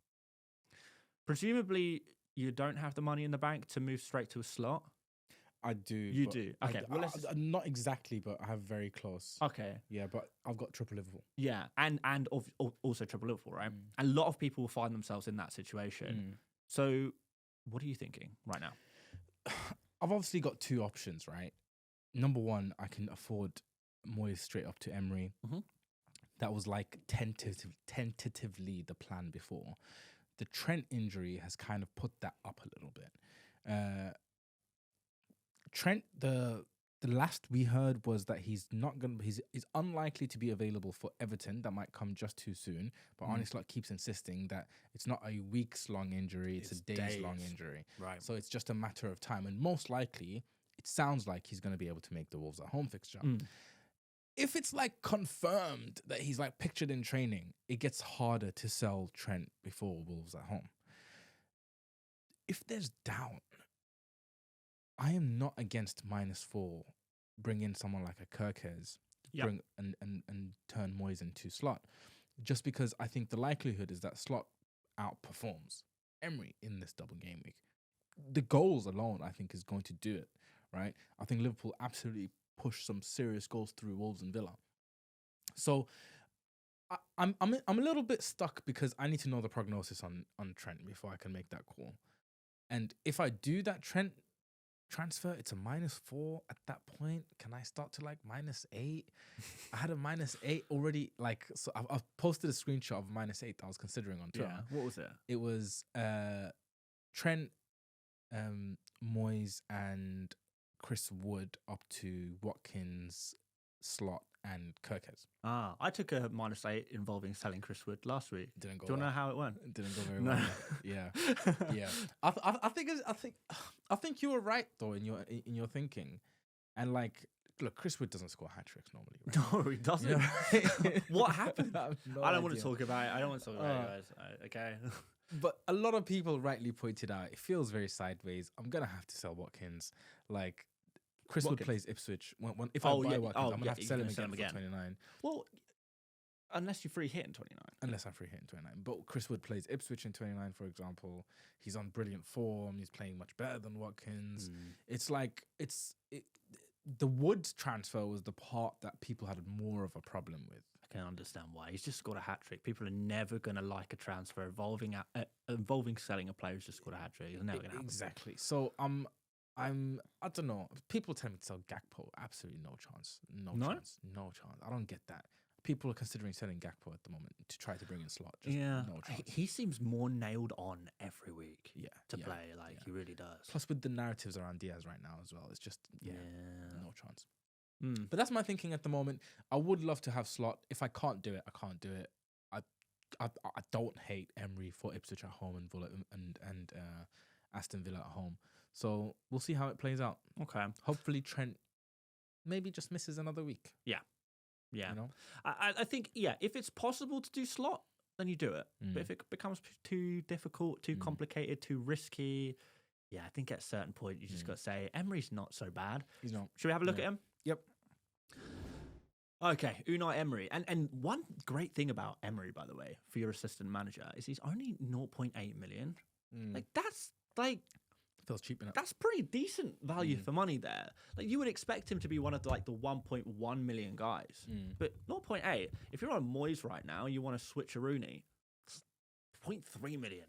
presumably you don't have the money in the bank to move straight to a slot. I do. You do? Okay. Not exactly, but I have very close. Okay. Yeah, but I've got triple Liverpool. Yeah, and also triple Liverpool, right? A lot of people will find themselves in that situation. So what are you thinking right now? I've obviously got 2 options, right? Number one, I can afford Moyes straight up to Emery. that was like tentatively the plan before. The Trent injury has kind of put that up a little bit. Trent, the last we heard was that he's unlikely to be available for Everton. That might come just too soon. But Arne Slot keeps insisting that it's not a weeks long injury; it's a days long injury. Right. So it's just a matter of time, and most likely, it sounds like he's going to be able to make the Wolves at home fixture. If it's like confirmed that he's like pictured in training, it gets harder to sell Trent before Wolves at home. If there's doubt, I am not against -4. Bring in someone like a Kirkes, bring and turn Moyes into Slot, just because I think the likelihood is that Slot outperforms Emery in this double game week. The goals alone, I think, is going to do it. Right? I think Liverpool absolutely push some serious goals through Wolves and Villa. So I'm a little bit stuck because I need to know the prognosis on Trent before I can make that call. And if I do that Trent transfer, it's a -4 at that point. Can I start to like -8? I had a -8 already. Like, so I've posted a screenshot of -8 that I was considering on Twitter. Yeah. What was it? It was Trent, Moyes, and Chris Wood up to Watkins, Slot, and Kirkes. I took a -8 involving selling Chris Wood last week. Didn't go. Do you well. know how it went? It didn't go very well. Yeah. I think you were right though in your thinking, and like, look, Chris Wood doesn't score hat tricks normally. Right? No, he doesn't. Yeah. What happened? I don't want idea. to talk about it. I don't want to talk about it, guys. Okay. But a lot of people rightly pointed out it feels very sideways. I'm gonna have to sell Watkins. Like, Chris Wood plays Ipswich. If I buy Watkins, I'm gonna have to sell him again for 29. Well, unless you're free hit in 29. Unless I'm free hit in 29. But Chris Wood plays Ipswich in 29, for example. He's on brilliant form. He's playing much better than Watkins. It's like the Wood transfer was the part that people had more of a problem with. I can understand why. He's just scored a hat trick. People are never going to like a transfer involving selling a player who's just scored a hat trick. It's never going to happen. Exactly. So I don't know. People tell me to sell Gakpo. Absolutely no chance. No chance. I don't get that. People are considering selling Gakpo at the moment to try to bring in Slot. Just no chance. He seems more nailed on every week to play. He really does. Plus, with the narratives around Diaz right now as well, it's just no chance. But that's my thinking at the moment. I would love to have Slot. If I can't do it, I can't do it. I don't hate Emery for Ipswich at home and Villa and Aston Villa at home. So we'll see how it plays out. Okay. Hopefully Trent maybe just misses another week. Yeah. You know? I think, if it's possible to do Slot, then you do it. But if it becomes too difficult, too complicated, too risky, I think at a certain point you just got to say, Emery's not so bad. He's not. Should we have a look at him? Yep. Okay, Unai Emery. And one great thing about Emery, by the way, for your assistant manager, is he's only 0.8 million. Like, that's like... Feels cheap enough. That's pretty decent value for money there. Like, you would expect him to be one of the 1.1 million guys. But 0.8, if you're on Moyes right now, you want to switch a Rooney, it's 0.3 million.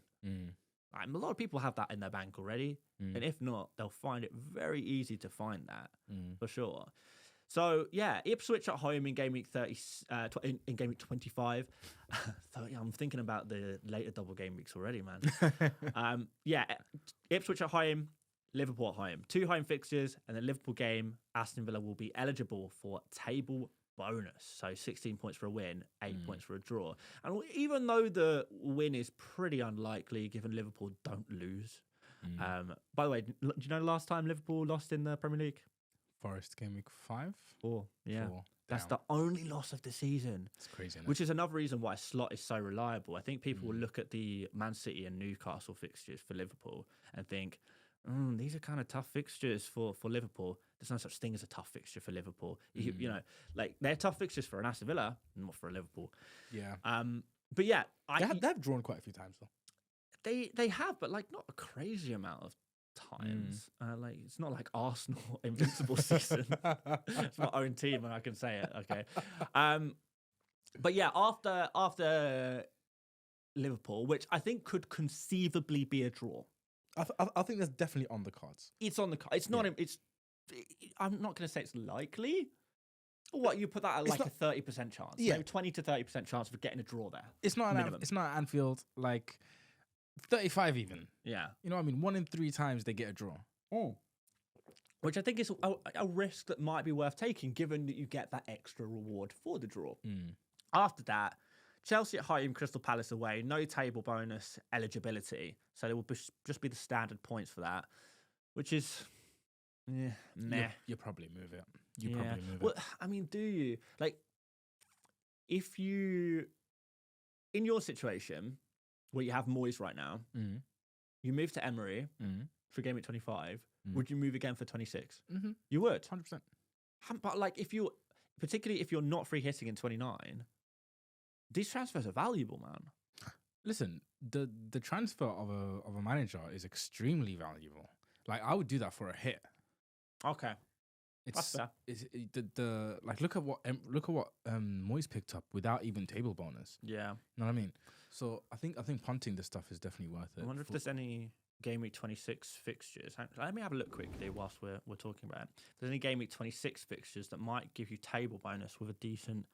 A lot of people have that in their bank already. And if not, they'll find it very easy to find that, for sure. So, Ipswich at home in game week 30, in game week 25. I'm thinking about the later double game weeks already, man. Ipswich at home, Liverpool at home. 2 home fixtures, and the Liverpool game, Aston Villa will be eligible for table bonus. So 16 points for a win, 8 points for a draw. And even though the win is pretty unlikely, given Liverpool don't lose. By the way, do you know the last time Liverpool lost in the Premier League? Forest game week 5? 4. Yeah. 4. That's the only loss of the season. It's crazy, isn't it? Which is another reason why Slot is so reliable. I think people will look at the Man City and Newcastle fixtures for Liverpool and think, these are kind of tough fixtures for Liverpool. There's no such thing as a tough fixture for Liverpool. You know, like, they're tough fixtures for an Aston Villa, not for a Liverpool. Yeah. But yeah, they've drawn quite a few times though. They have, but like not a crazy amount of times. Like, it's not like Arsenal invincible season. It's my own team, and I can say it. Okay. But yeah, after Liverpool, which I think could conceivably be a draw. I think that's definitely on the cards. It's on the cards. It's not. I'm not going to say it's likely, What, you put that at It's like a 30% chance? Yeah. Maybe 20 to 30% chance of getting a draw there. It's not Minimum. it's not Anfield, like 35 even. Yeah. You know what I mean? 1 in 3 times they get a draw. Which I think is a risk that might be worth taking, given that you get that extra reward for the draw. After that, Chelsea at home, Crystal Palace away, no table bonus eligibility. So there will just be the standard points for that, which is meh. You probably move it. Well, I mean, do you? Like, if you, in your situation, where you have Moyes right now, you move to Emery for Game Week 25, would you move again for 26? You would. 100%. But like, particularly if you're not free hitting in 29, these transfers are valuable, man. Listen, the transfer of a manager is extremely valuable. Like, I would do that for a hit. Okay. That's fair. Look at what Moyes picked up without even table bonus. Yeah. You know what I mean? So I think punting this stuff is definitely worth it. I wonder if there's any Game Week 26 fixtures. Let me have a look quickly whilst we're talking about it. If there's any Game Week 26 fixtures that might give you table bonus with a decent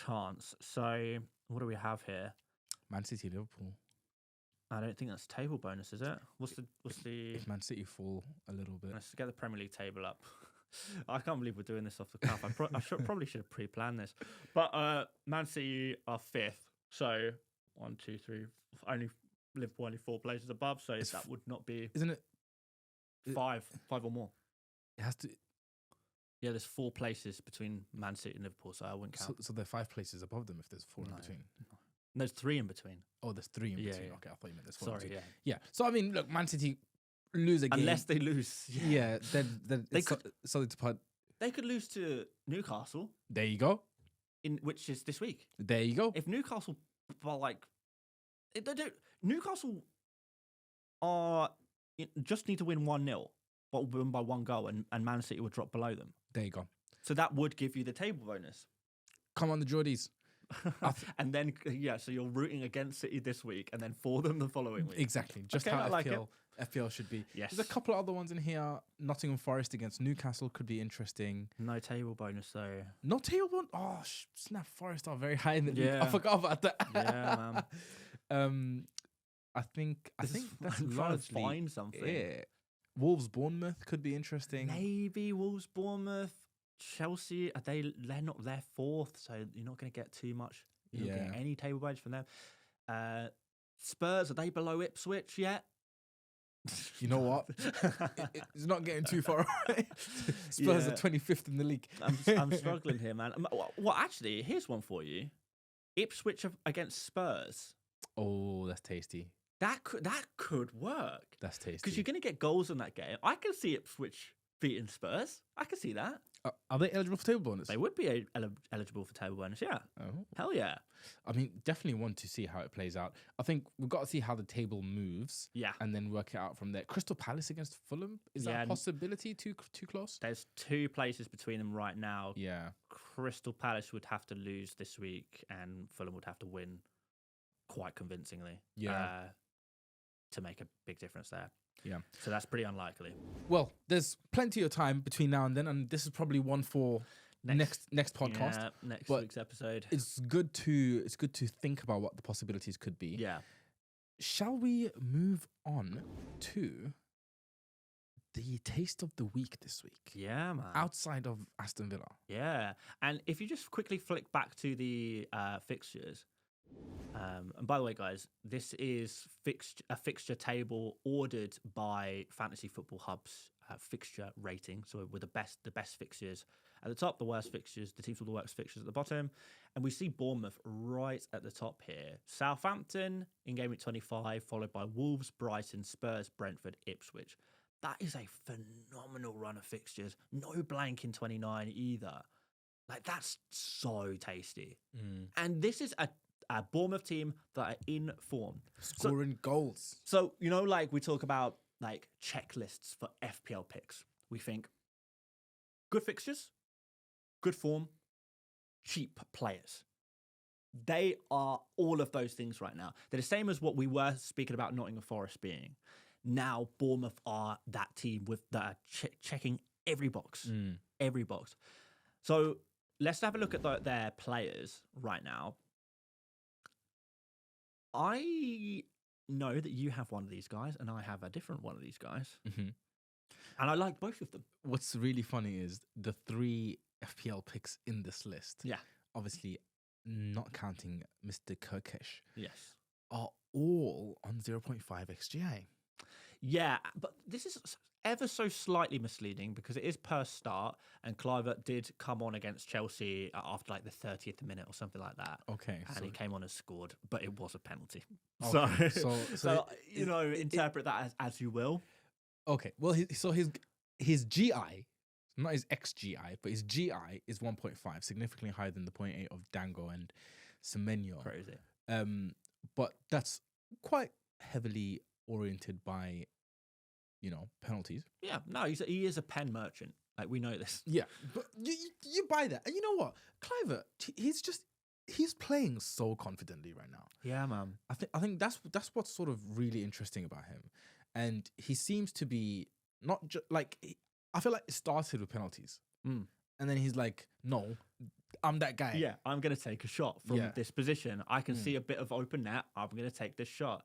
chance. So what do we have here? Man City, Liverpool. I don't think that's table bonus, is it? What's the? If Man City fall a little bit. Let's get the Premier League table up. I can't believe we're doing this off the cuff. Probably should have pre-planned this. But Man City are 5th. So 1, 2, 3. Liverpool only 4 places above. So that would not be. Isn't it? 5 or more. It has to. Yeah, there's 4 places between Man City and Liverpool. So I wouldn't count. So there are 5 places above them if there's 4 in between. No. There's 3 in between. Oh, there's 3 in between. Yeah. Okay, I thought you meant there's 4 in Sorry, between. Yeah. So I mean, look, Man City lose a game. Unless they lose. Yeah, then They it's solid to put. They could lose to Newcastle, There you go. which is this week. There you go. If Newcastle are like, they don't. Newcastle just need to win 1-0, but win by 1 goal, and Man City would drop below them. There you go. So that would give you the table bonus. Come on, the Geordies. And then so you're rooting against City this week, and then for them the following week. Exactly. Just Okay, how I like FPL should be. Yes. There's a couple of other ones in here. Nottingham Forest against Newcastle could be interesting. No table bonus though. No table bonus. Oh, snap! Forest are very high in the league. Yeah. I forgot about that. Yeah, man. I think that's I'm trying to largely find something. it. Wolves Bournemouth could be interesting. Maybe Wolves, Bournemouth, Chelsea. They're not their 4th, so you're not going to get too much. You're not getting any table bonus from them. Spurs, are they below Ipswich yet? You know what? It's not getting too far away. Spurs are 25th in the league. I'm struggling here, man. Well, actually, here's one for you. Ipswich against Spurs. Oh, that's tasty. That could work. That's tasty. Because you're going to get goals in that game. I can see Ipswich beating Spurs. I can see that. Are they eligible for table bonus? They would be eligible for table bonus, yeah. Oh. Hell yeah. I mean, definitely want to see how it plays out. I think we've got to see how the table moves. Yeah. And then work it out from there. Crystal Palace against Fulham? Is that a possibility? Too close? There's 2 places between them right now. Yeah. Crystal Palace would have to lose this week, and Fulham would have to win quite convincingly. Yeah. To make a big difference there. Yeah. So that's pretty unlikely. Well, there's plenty of time between now and then, and this is probably one for next podcast. Yeah, next But week's episode. It's good to think about what the possibilities could be. Yeah. Shall we move on to the taste of the week this week? Yeah, man. Outside of Aston Villa. Yeah. And if you just quickly flick back to the fixtures. And by the way, guys, this is a fixture table ordered by Fantasy Football Hub's fixture rating. So with the best fixtures at the top, the worst fixtures, the teams with the worst fixtures at the bottom. And we see Bournemouth right at the top here. Southampton in Game Week 25, followed by Wolves, Brighton, Spurs, Brentford, Ipswich. That is a phenomenal run of fixtures. No blank in 29 either. Like, that's so tasty. And this is a Bournemouth team that are in form. Scoring goals. So, like we talk about like checklists for FPL picks. We think good fixtures, good form, cheap players. They are all of those things right now. They're the same as what we were speaking about Nottingham Forest being. Now Bournemouth are that team that are checking every box. Every box. So let's have a look at their players right now. I know that you have one of these guys, and I have a different one of these guys, and I like both of them. What's really funny is the 3 FPL picks in this list. Yeah. Obviously, not counting Mr. Kirkish, Yes. are all on 0.5 XGI. Yeah, but this is ever so slightly misleading because it is per start, and Kluivert did come on against Chelsea after like the 30th minute or something like that. Okay. And he came on and scored, but it was a penalty. Okay, So interpret that as you will. Okay. Well, his GI, not his XGI, but his GI is 1.5, significantly higher than the 0.8 of Dango and Semenyo. Crazy. But that's quite heavily oriented by, penalties. Yeah, no, he is a pen merchant. Like, we know this. Yeah, but you buy that. And you know what? Kluivert, he's playing so confidently right now. Yeah, man. I think that's what's sort of really interesting about him. And he seems to be not just like, I feel like it started with penalties. And then he's like, no, I'm that guy. Yeah, I'm going to take a shot from this position. I can see a bit of open net. I'm going to take this shot.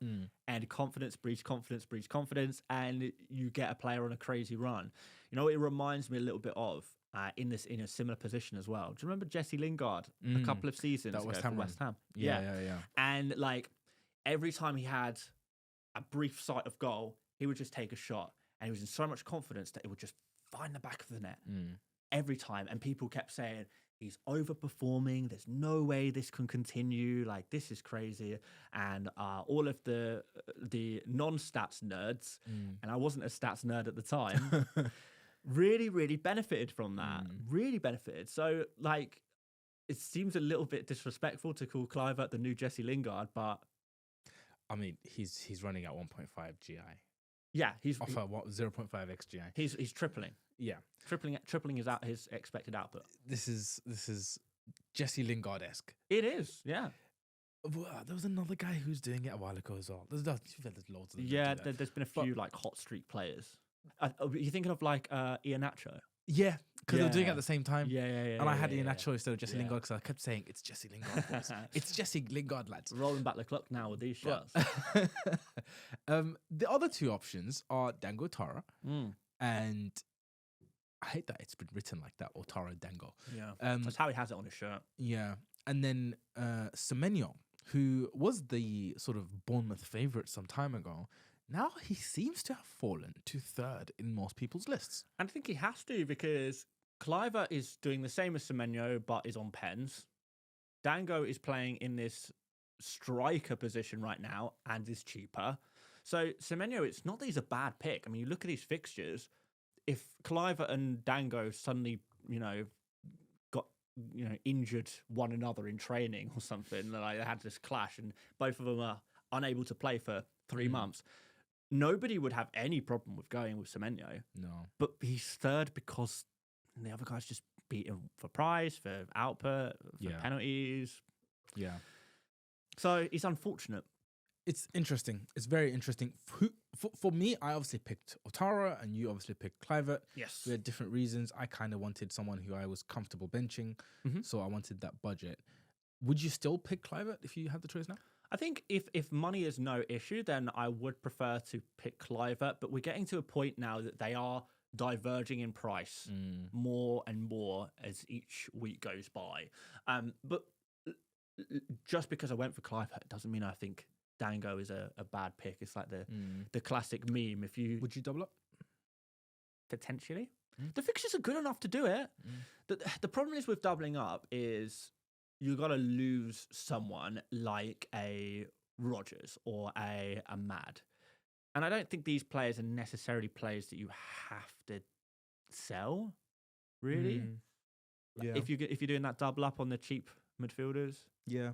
And confidence breeds confidence breeds confidence. And you get a player on a crazy run. You know, it reminds me a little bit of in a similar position as well. Do you remember Jesse Lingard a couple of seasons ago for West Ham? Yeah. And like every time he had a brief sight of goal, he would just take a shot. And he was in so much confidence that it would just find the back of the net every time. And people kept saying, he's overperforming. There's no way this can continue. Like, this is crazy. And all of the non-stats nerds, and I wasn't a stats nerd at the time, really, really benefited from that. Really benefited. So, like, it seems a little bit disrespectful to call Kluivert the new Jesse Lingard, but I mean, he's running at 1.5 GI. Yeah, he's off 0.5 XGI. He's tripling. Yeah, tripling his expected output. This is Jesse Lingard-esque. It is, yeah. There was another guy who's doing it a while ago as well. There's loads of them. Yeah, there's been a few like hot streak players. You're thinking of like Iheanacho? Yeah, because they're doing it at the same time. Yeah. And I had Iheanacho instead of Jesse Lingard because I kept saying it's Jesse Lingard. Boys. It's Jesse Lingard, lads. Rolling back the clock now with these shots. The other 2 options are Dango Tara, and I hate that it's been written like that, or Tara Dango. Yeah, that's how he has it on his shirt. Yeah, and then Semenyo, who was the sort of Bournemouth favourite some time ago. Now he seems to have fallen to 3rd in most people's lists. And I think he has to because Kluivert is doing the same as Semenyo, but is on pens. Dango is playing in this striker position right now and is cheaper. So Semenyo, it's not that he's a bad pick. I mean, you look at these fixtures. If Kluivert and Dango suddenly, got injured one another in training or something, like they had this clash, and both of them are unable to play for 3 months. Nobody would have any problem with going with Semenyo. No. But he's 3rd because the other guys just beat him for price, for output, for penalties. Yeah. So it's unfortunate. It's interesting. It's very interesting. For me, I obviously picked Otara and you obviously picked Kluivert. Yes. We had different reasons. I kind of wanted someone who I was comfortable benching. So I wanted that budget. Would you still pick Kluivert if you had the choice now? I think if money is no issue, then I would prefer to pick Kluivert. But we're getting to a point now that they are diverging in price more and more as each week goes by. But just because I went for Kluivert doesn't mean I think Dango is a bad pick. It's like the classic meme. If you would you double up? Potentially. The fixtures are good enough to do it. The problem is with doubling up is you got to lose someone like a Rodgers or a Mad. And I don't think these players are necessarily players that you have to sell, really. Yeah. If you're doing that double up on the cheap midfielders. Yeah.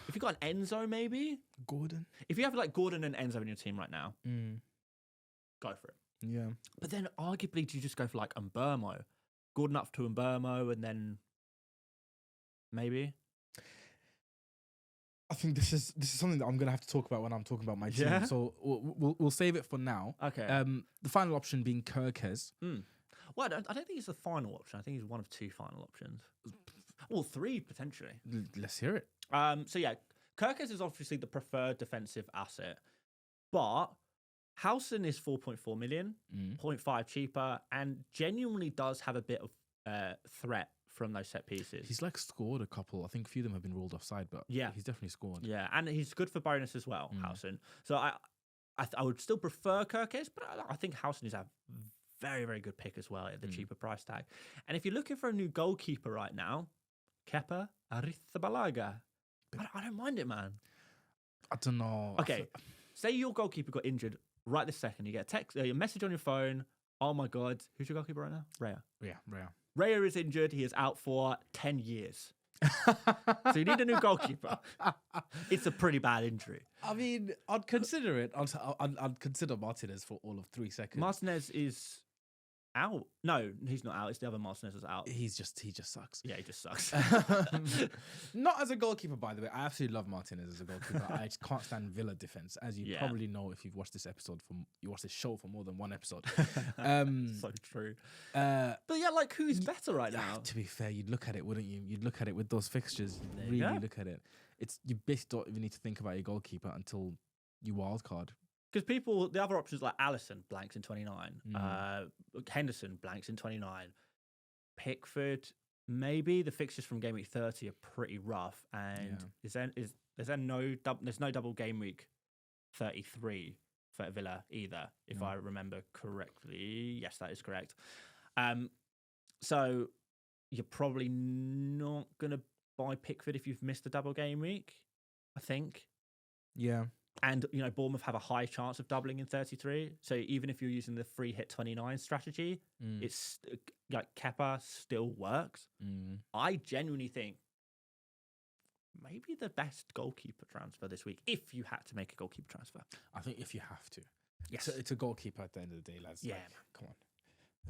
If you got an Enzo, maybe Gordon. If you have like Gordon and Enzo in your team right now, go for it. Yeah. But then arguably, do you just go for like Mbermo? Gordon up to Mbermo and then maybe? I think this is something that I'm gonna have to talk about when I'm talking about my team. So we'll save it for now. Okay. The final option being Kirkes. Well, I don't think he's the final option. I think he's one of 2 final options. Well, 3 potentially. Let's hear it. So yeah, Kirkes is obviously the preferred defensive asset, but Howson is 4.4 million, 0.5 cheaper, and genuinely does have a bit of threat from those set pieces. He's like scored a couple. I think a few of them have been ruled offside, but yeah, he's definitely scored. Yeah, and he's good for bonus as well, Howson. So I would still prefer Kirkes, but I think Howson is a very, very good pick as well at the cheaper price tag. And if you're looking for a new goalkeeper right now, Kepa Arrizabalaga, I don't mind it, man. I don't know. Okay, say your goalkeeper got injured right this second. You get a text, a message on your phone. Oh my God, who's your goalkeeper right now? Raya. Yeah. Raya is injured. He is out for 10 years. So you need a new goalkeeper. It's a pretty bad injury. I mean, I'd consider it. I'd consider Martinez for all of 3 seconds. Martinez is out. No, he's not out. It's the other Martinez is out. He just sucks. Yeah, he just sucks. Not as a goalkeeper, by the way. I absolutely love Martinez as a goalkeeper. I just can't stand Villa defense, as you probably know if you've watched this show for more than 1 episode. So true. But yeah, like who's better right now? To be fair, you'd look at it, wouldn't you? You'd look at it with those fixtures. You'd really look at it. You basically don't even need to think about your goalkeeper until you wildcard. Because the other options like Alisson blanks in 29, Henderson blanks in 29, Pickford, maybe the fixtures from Game Week 30 are pretty rough, and there's no double Game Week 33 for Villa either, if I remember correctly. Yes, that is correct. So you're probably not gonna buy Pickford if you've missed a double Game Week, I think. Yeah. And, Bournemouth have a high chance of doubling in 33. So even if you're using the free hit 29 strategy, it's like Kepa still works. I genuinely think maybe the best goalkeeper transfer this week, if you had to make a goalkeeper transfer. I think if you have to. Yes. It's a goalkeeper at the end of the day, lads. Yeah. Like, come on.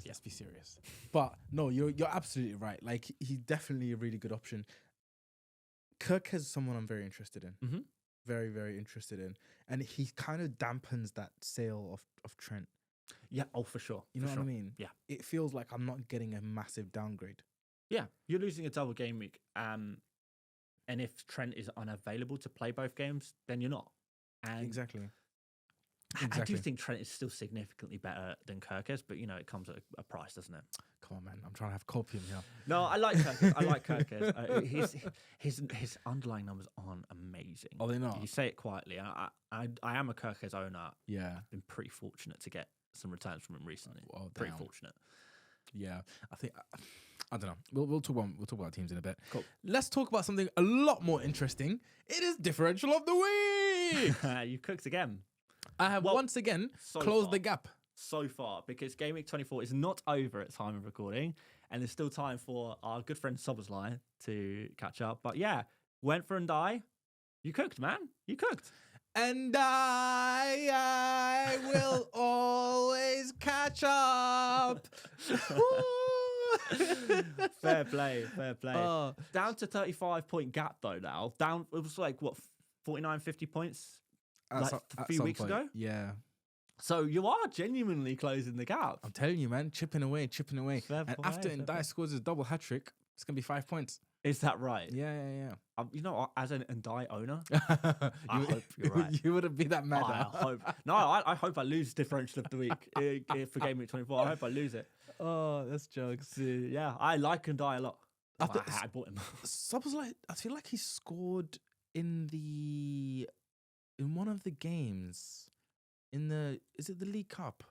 Let's be serious. But no, you're absolutely right. Like, he's definitely a really good option. Kirk is someone I'm very interested in. Mm-hmm. Very, very interested in. And he kind of dampens that sale of Trent. Yeah, for sure. You know what I mean? Yeah. It feels like I'm not getting a massive downgrade. Yeah, you're losing a double game week. And if Trent is unavailable to play both games, then you're not. And Exactly. I do think Trent is still significantly better than Kirkes, but it comes at a price, doesn't it? Come on, man! I'm trying to have copium here. No, I like Kirkes. I like Kirkes. His underlying numbers aren't amazing. Oh, they're not. You say it quietly. I am a Kirkes owner. Yeah, I've been pretty fortunate to get some returns from him recently. Oh, pretty fortunate. Yeah, I think I don't know. We'll talk about teams in a bit. Cool. Let's talk about something a lot more interesting. It is differential of the week. You cooked again. I have once again closed the gap. So far, because Game Week 24 is not over at time of recording, and there's still time for our good friend Sobersley to catch up. But yeah, went for and die. You cooked, man. You cooked. And I will always catch up. Fair play. Down to 35-point gap though now. Down, it was like, what, 49, 50 points? Like a few weeks ago? Yeah. So you are genuinely closing the gap. I'm telling you, man, chipping away. Fair And play, after Ndai scores his double hat trick, it's going to be 5 points. Is that right? Yeah. You know, as an Ndai owner, I hope you're right. You wouldn't be that mad. I hope. No, I hope I lose differential of the week for Game Week 24. I hope I lose it. Oh, that's jokes. Yeah, I like Ndai a lot. I bought him. I feel like he scored in one of the games. Is it the League Cup?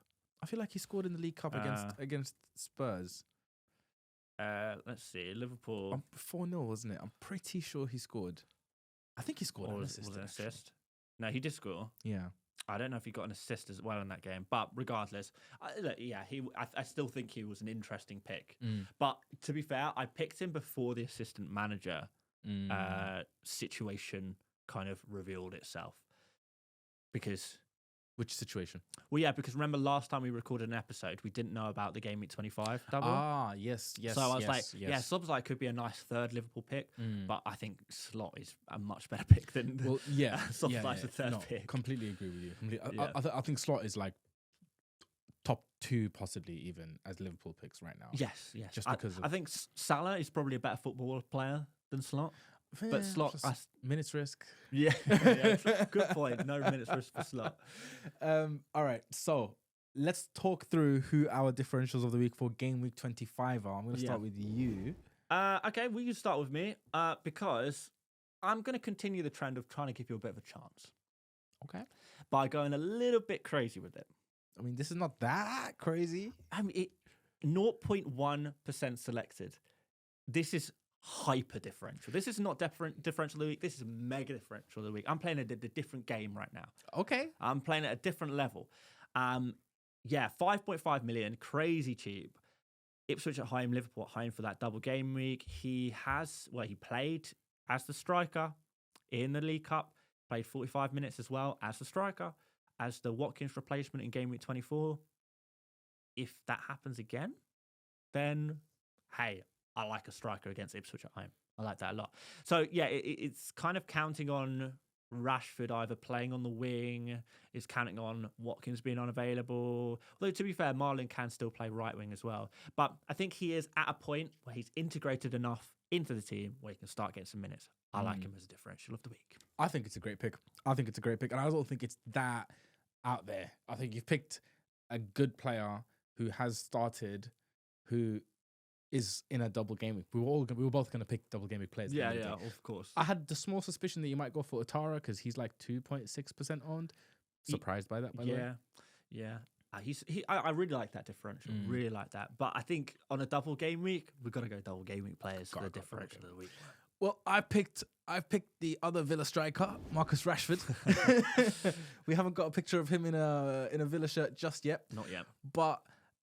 I feel like he scored in the League Cup against Spurs. Let's see, Liverpool. 4-0, wasn't it? I'm pretty sure he scored. I think he scored an assist. Was it an assist? No, he did score. Yeah. I don't know if he got an assist as well in that game, but regardless, I still think he was an interesting pick. But to be fair, I picked him before the assistant manager situation kind of revealed itself. Because... Which situation? Well, yeah, because remember last time we recorded an episode, we didn't know about the Game Week 25 double. Ah, yes. So I was Szoboszlai could be a nice third Liverpool pick, but I think Slot is a much better pick than Szoboszlai's a third pick. Completely agree with you. I think Slot is like top 2 possibly even as Liverpool picks right now. Yes. Just because I think Salah is probably a better football player than Slot. Yeah, But Slot, minutes risk. yeah, good point. No minutes risk for Slot. All right, so let's talk through who our differentials of the week for game week 25 are. I'm going to start with you. Okay, we can start with me because I'm going to continue the trend of trying to give you a bit of a chance. Okay. By going a little bit crazy with it. I mean, this is not that crazy. I mean, 0.1% selected. This is hyper differential. This is not differential of the week. This is mega differential of the week. I'm playing a different game right now. Okay. I'm playing at a different level. 5.5 million, crazy cheap. Ipswich at home, Liverpool at home for that double game week. He played as the striker in the League Cup, played 45 minutes as well as the striker, as the Watkins replacement in game week 24. If that happens again, then hey, I like a striker against Ipswich at home. I like that a lot. So yeah, it's kind of counting on Rashford either playing on the wing, it's counting on Watkins being unavailable. Although to be fair, Marlon can still play right wing as well. But I think he is at a point where he's integrated enough into the team where he can start getting some minutes. I like him as a differential of the week. I think it's a great pick. And I also think it's that out there. I think you've picked a good player who has started, who is in a double game week. We were both going to pick double game week players. Yeah, of course. I had the small suspicion that you might go for Otara because he's like 2.6% owned. Surprised by that, by the way. Yeah. I really like that differential. Really like that. But I think on a double game week, we've got to go double game week players for the differential of the week. Well, I picked the other Villa striker, Marcus Rashford. We haven't got a picture of him in a Villa shirt just yet. Not yet. But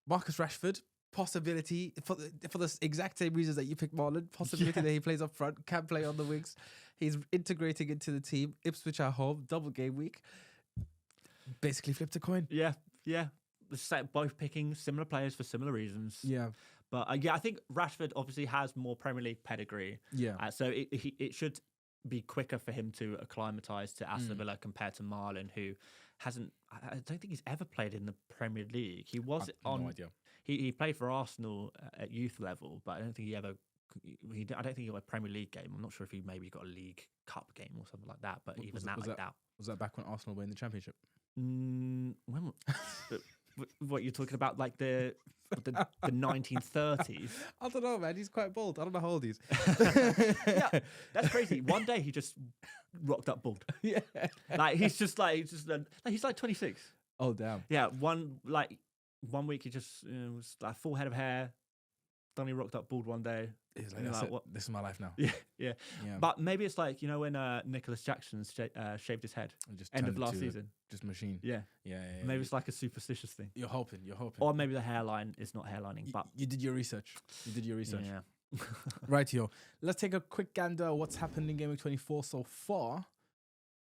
Marcus Rashford, possibility for the exact same reasons that you picked Marlon. Possibility that he plays up front, can play on the wings. He's integrating into the team. Ipswich at home, double game week. Basically flipped a coin. Yeah. Both picking similar players for similar reasons. Yeah. But I think Rashford obviously has more Premier League pedigree. Yeah. So it should be quicker for him to acclimatise to Aston Villa compared to Marlon, who hasn't. I don't think he's ever played in the Premier League. He was on. No idea. He played for Arsenal at youth level, but I don't think he ever. I don't think he got a Premier League game. I'm not sure if he maybe got a League Cup game or something like that. But even that. Was that back when Arsenal were in the Championship? When? What you're talking about, like the 1930s? I don't know, man. He's quite bold. I don't know how old he is. Yeah, that's crazy. One day he just rocked up bald. Yeah, like he's like 26. Oh damn. Yeah, one week he just was like full head of hair. Then he rocked up bald one day. He's like, what? This is my life now. Yeah. But maybe it's like, when Nicholas Jackson shaved his head just end of last season. Just machine. Yeah. Maybe it's like a superstitious thing. You're hoping. Or maybe the hairline is not hairlining. But you did your research. Yeah. Rightio. Let's take a quick gander at what's happened in Game Week 24 so far.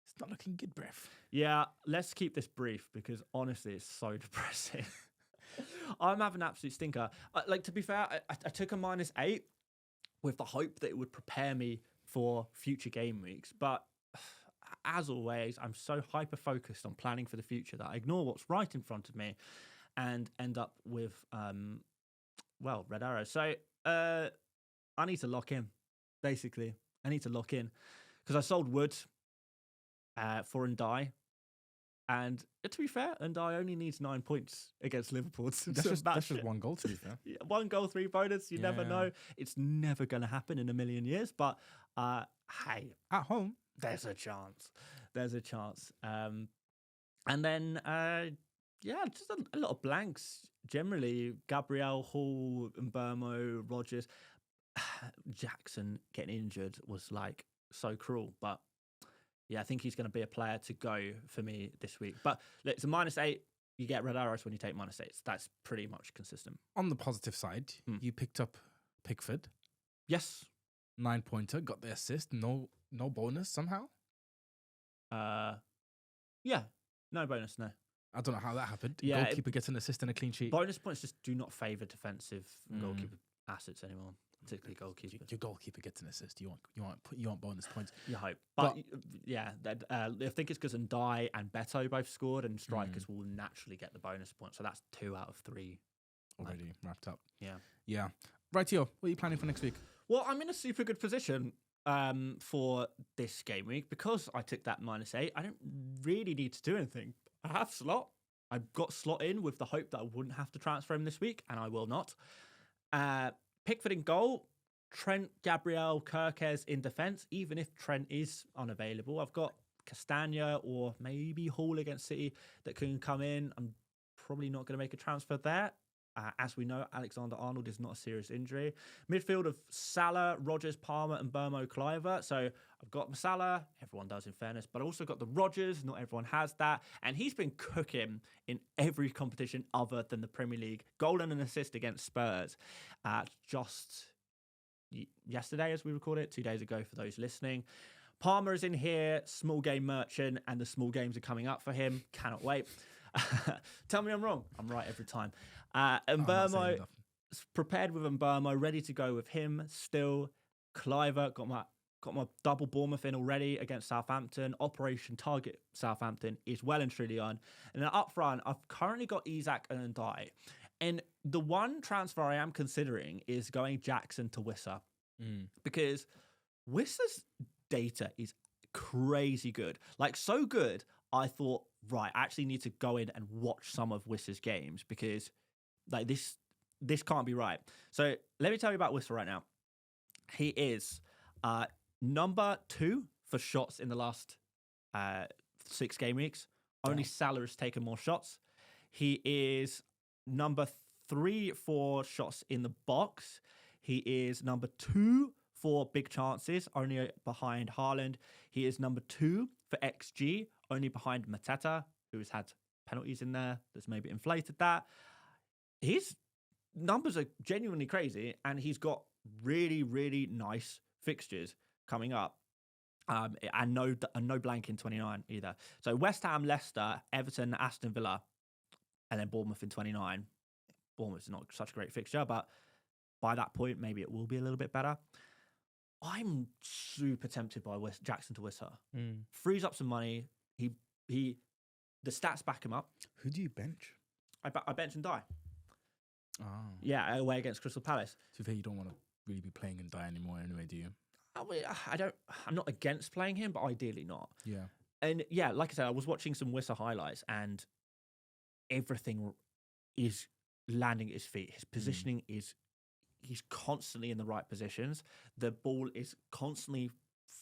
It's not looking good, bruv. Yeah, let's keep this brief because honestly, it's so depressing. I'm having an absolute stinker. To be fair, I took a -8 with the hope that it would prepare me for future game weeks. But as always, I'm so hyper-focused on planning for the future that I ignore what's right in front of me and end up with, red arrows. So I need to lock in, basically. I need to lock in because I sold Wood for Ndai. And to be fair, Ndai only needs 9 points against Liverpool. That's just one goal, to be fair. Yeah, 1 goal, 3 bonus. You never know. It's never going to happen in a million years. But hey, at home, there's a chance. And then, just a lot of blanks. Generally, Gabriel, Hall, Mbermo, Rogers. Jackson getting injured was like so cruel, but yeah, I think he's going to be a player to go for me this week. But look, it's a -8. You get red arrows when you take -8s. That's pretty much consistent. On the positive side, you picked up Pickford. Yes. 9-pointer, got the assist. No bonus somehow? Yeah. No bonus, no. I don't know how that happened. Yeah, Goalkeeper gets an assist and a clean sheet. Bonus points just do not favour defensive goalkeeper assets anymore. particularly goalkeepers. Your goalkeeper gets an assist. You want bonus points. You hope, but yeah, I think it's because Ndai and Beto both scored, and strikers will naturally get the bonus points. So that's 2 out of 3 already wrapped up. Yeah. Right, Tio, what are you planning for next week? Well, I'm in a super good position for this game week because I took that -8. I don't really need to do anything. I have slot. I've got slot in with the hope that I wouldn't have to transfer him this week, and I will not. Pickford in goal, Trent, Gabriel, Kirkes in defence, even if Trent is unavailable. I've got Castagna or maybe Hall against City that can come in. I'm probably not going to make a transfer there. As we know, Alexander-Arnold is not a serious injury. Midfield of Salah, Rodgers, Palmer, and Burmo Cliver. So I've got Salah, everyone does in fairness, but also got the Rodgers, not everyone has that. And he's been cooking in every competition other than the Premier League. Goal and an assist against Spurs just yesterday as we record it, 2 days ago for those listening. Palmer is in here, small game merchant, and the small games are coming up for him. Cannot wait. Tell me I'm wrong. I'm right every time. Mbermo, prepared with Mbermo, ready to go with him still. Cliver, got my double Bournemouth in already against Southampton. Operation Target Southampton is well and truly on. And then up front, I've currently got Isak and Ndai. And the one transfer I am considering is going Jackson to Wissa. Because Wissa's data is crazy good. Like, so good, I thought, right, I actually need to go in and watch some of Wissa's games because like this can't be right. So let me tell you about Wissa right now. He is number 2 for shots in the last 6 game weeks. Only Salah has taken more shots. He is number 3 for shots in the box. He is number 2 for big chances, only behind Haaland. He is number 2 for XG, only behind Mateta, who has had penalties in there that's maybe inflated that. His numbers are genuinely crazy, and he's got really, really nice fixtures coming up. And no blank in 29 either. So West Ham, Leicester, Everton, Aston Villa, and then Bournemouth in 29. Bournemouth is not such a great fixture, but by that point, maybe it will be a little bit better. I'm super tempted by Jackson to Wissa. Frees up some money. The stats back him up. Who do you bench? I bench and die. Oh. Yeah, away against Crystal Palace. To be fair, you don't want to really be playing and die anymore anyway, do you? I'm not against playing him, but ideally not. Yeah. And yeah, like I said, I was watching some Wissa highlights and everything is landing at his feet. His positioning is, he's constantly in the right positions. The ball is constantly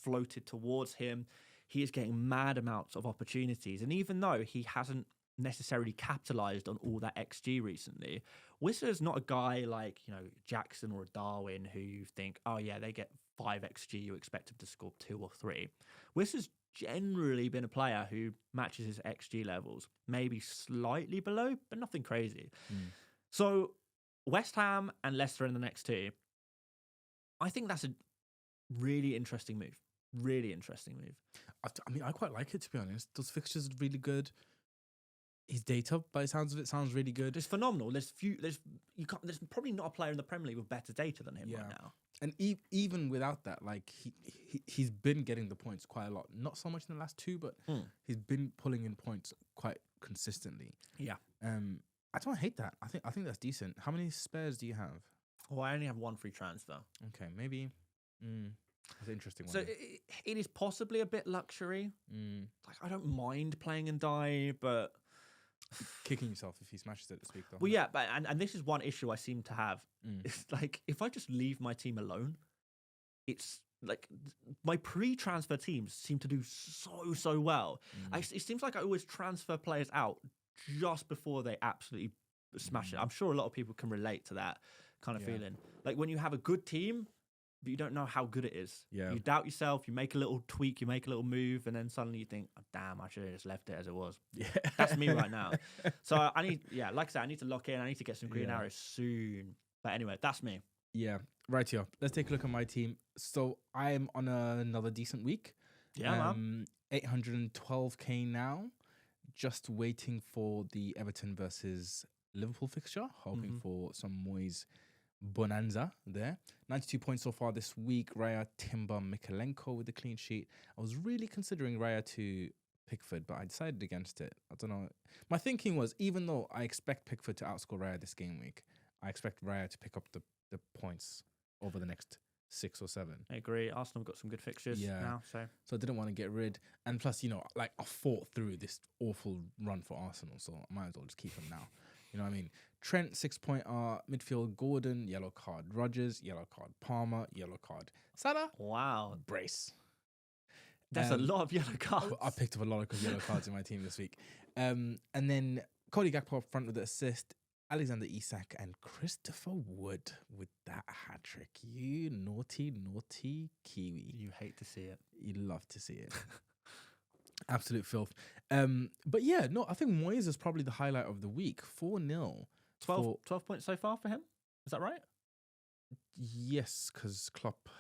floated towards him. He is getting mad amounts of opportunities. And even though he hasn't necessarily capitalized on all that XG recently, Wissa is not a guy like, Jackson or Darwin who you think, oh yeah, they get 5 XG, you expect him to score 2 or 3. Wissa's generally been a player who matches his XG levels, maybe slightly below, but nothing crazy. So West Ham and Leicester in the next 2, I think that's a really interesting move. Really interesting move. I mean, I quite like it, to be honest. Those fixtures are really good. His data, by the sounds of it, sounds really good. It's phenomenal. There's probably not a player in the Premier League with better data than him right now. And even without that, like he's been getting the points quite a lot. Not so much in the last 2, but he's been pulling in points quite consistently. Yeah. I don't hate that. I think that's decent. How many spares do you have? Oh, I only have 1 free transfer. Okay, maybe. That's an interesting one. So it is possibly a bit luxury. Like, I don't mind playing and die, but kicking yourself if he smashes it this week, though. Well, yeah, but and this is one issue I seem to have. It's like, if I just leave my team alone, it's like my pre-transfer teams seem to do so well. It seems like I always transfer players out just before they absolutely smash it. I'm sure a lot of people can relate to that kind of feeling. Like when you have a good team, but you don't know how good it is. Yeah. You doubt yourself, you make a little tweak, you make a little move, and then suddenly you think, oh, damn, I should have just left it as it was. Yeah. That's me right now. So I need, like I said, I need to lock in. I need to get some green arrows soon. But anyway, that's me. Yeah. Right here. Let's take a look at my team. So I am on another decent week. Yeah, man. 812k now. Just waiting for the Everton versus Liverpool fixture. Hoping for some Moyes bonanza there. 92 points so far this week. Raya, Timber, Mikalenko with the clean sheet. I was really considering Raya to Pickford, but I decided against it. I don't know. My thinking was, even though I expect Pickford to outscore Raya this game week, I expect Raya to pick up the points over the next 6 or 7. I agree. Arsenal have got some good fixtures now, so I didn't want to get rid. And plus, like I fought through this awful run for Arsenal, so I might as well just keep him now. You know what I mean? Trent, 6-pointer, midfield, Gordon, yellow card. Rodgers, yellow card. Palmer, yellow card. Salah, wow, brace. That's a lot of yellow cards. I picked up a lot of yellow cards in my team this week. And then Cody Gakpo up front with the assist. Alexander Isak and Christopher Wood with that hat trick. You naughty, naughty Kiwi. You hate to see it. You love to see it. Absolute filth. But yeah, no, I think Moyes is probably the highlight of the week. 4-0. 12 points so far for him? Is that right? Yes, because Klopp,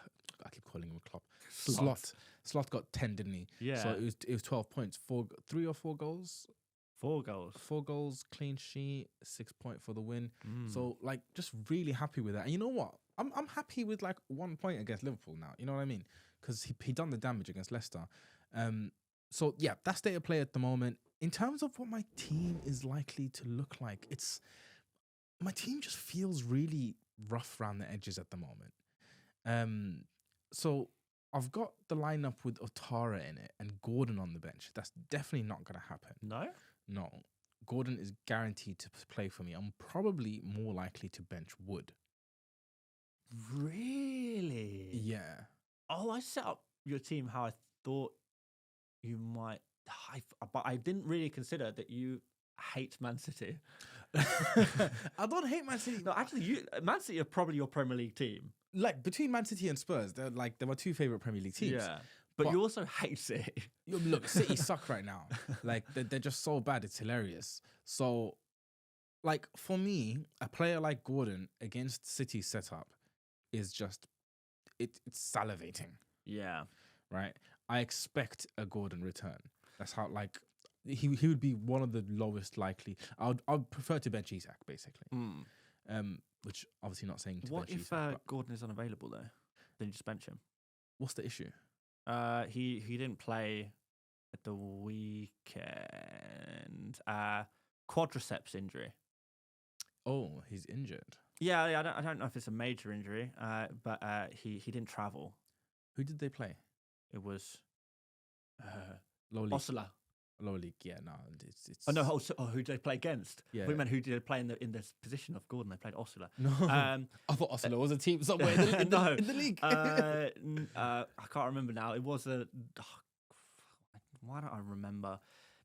I keep calling him Klopp. Slot got 10, didn't he? Yeah. So it was 12 points. 3 or 4 goals. 4 goals. 4 goals, clean sheet, 6 point for the win. So like, just really happy with that. And you know what? I'm happy with like 1 point against Liverpool now. You know what I mean? Because he done the damage against Leicester. So yeah, that's state of play at the moment. In terms of what my team is likely to look like, my team just feels really rough around the edges at the moment. So I've got the lineup with Otara in it and Gordon on the bench. That's definitely not going to happen. No. Gordon is guaranteed to play for me. I'm probably more likely to bench Wood. Really? Yeah. Oh, I set up your team how I thought you might. But I didn't really consider that you hate Man City. I don't hate Man City. No, actually, Man City are probably your Premier League team. Like, between Man City and Spurs, they're my 2 favorite Premier League teams. Yeah. But you also hate City. Look, City suck right now. Like, they're just so bad. It's hilarious. So, like, for me, a player like Gordon against City's setup is just, it's salivating. Yeah. Right? I expect a Gordon return. That's how, like, he would be one of the lowest likely. I'd prefer to bench Isak, basically. Which, obviously not saying to what bench if Isak. Gordon is unavailable, though? Then you just bench him. What's the issue? He didn't play at the weekend. Quadriceps injury. Oh, he's injured. Yeah, I don't know if it's a major injury, but he didn't travel. Who did they play? It was Low league. Osler. Low league, yeah, no, it's. Oh no, who did they play against? Yeah, we meant who did they play in the position of Gordon? They played Osler. No, I thought Osler was a team somewhere in the league. I can't remember now. It was why don't I remember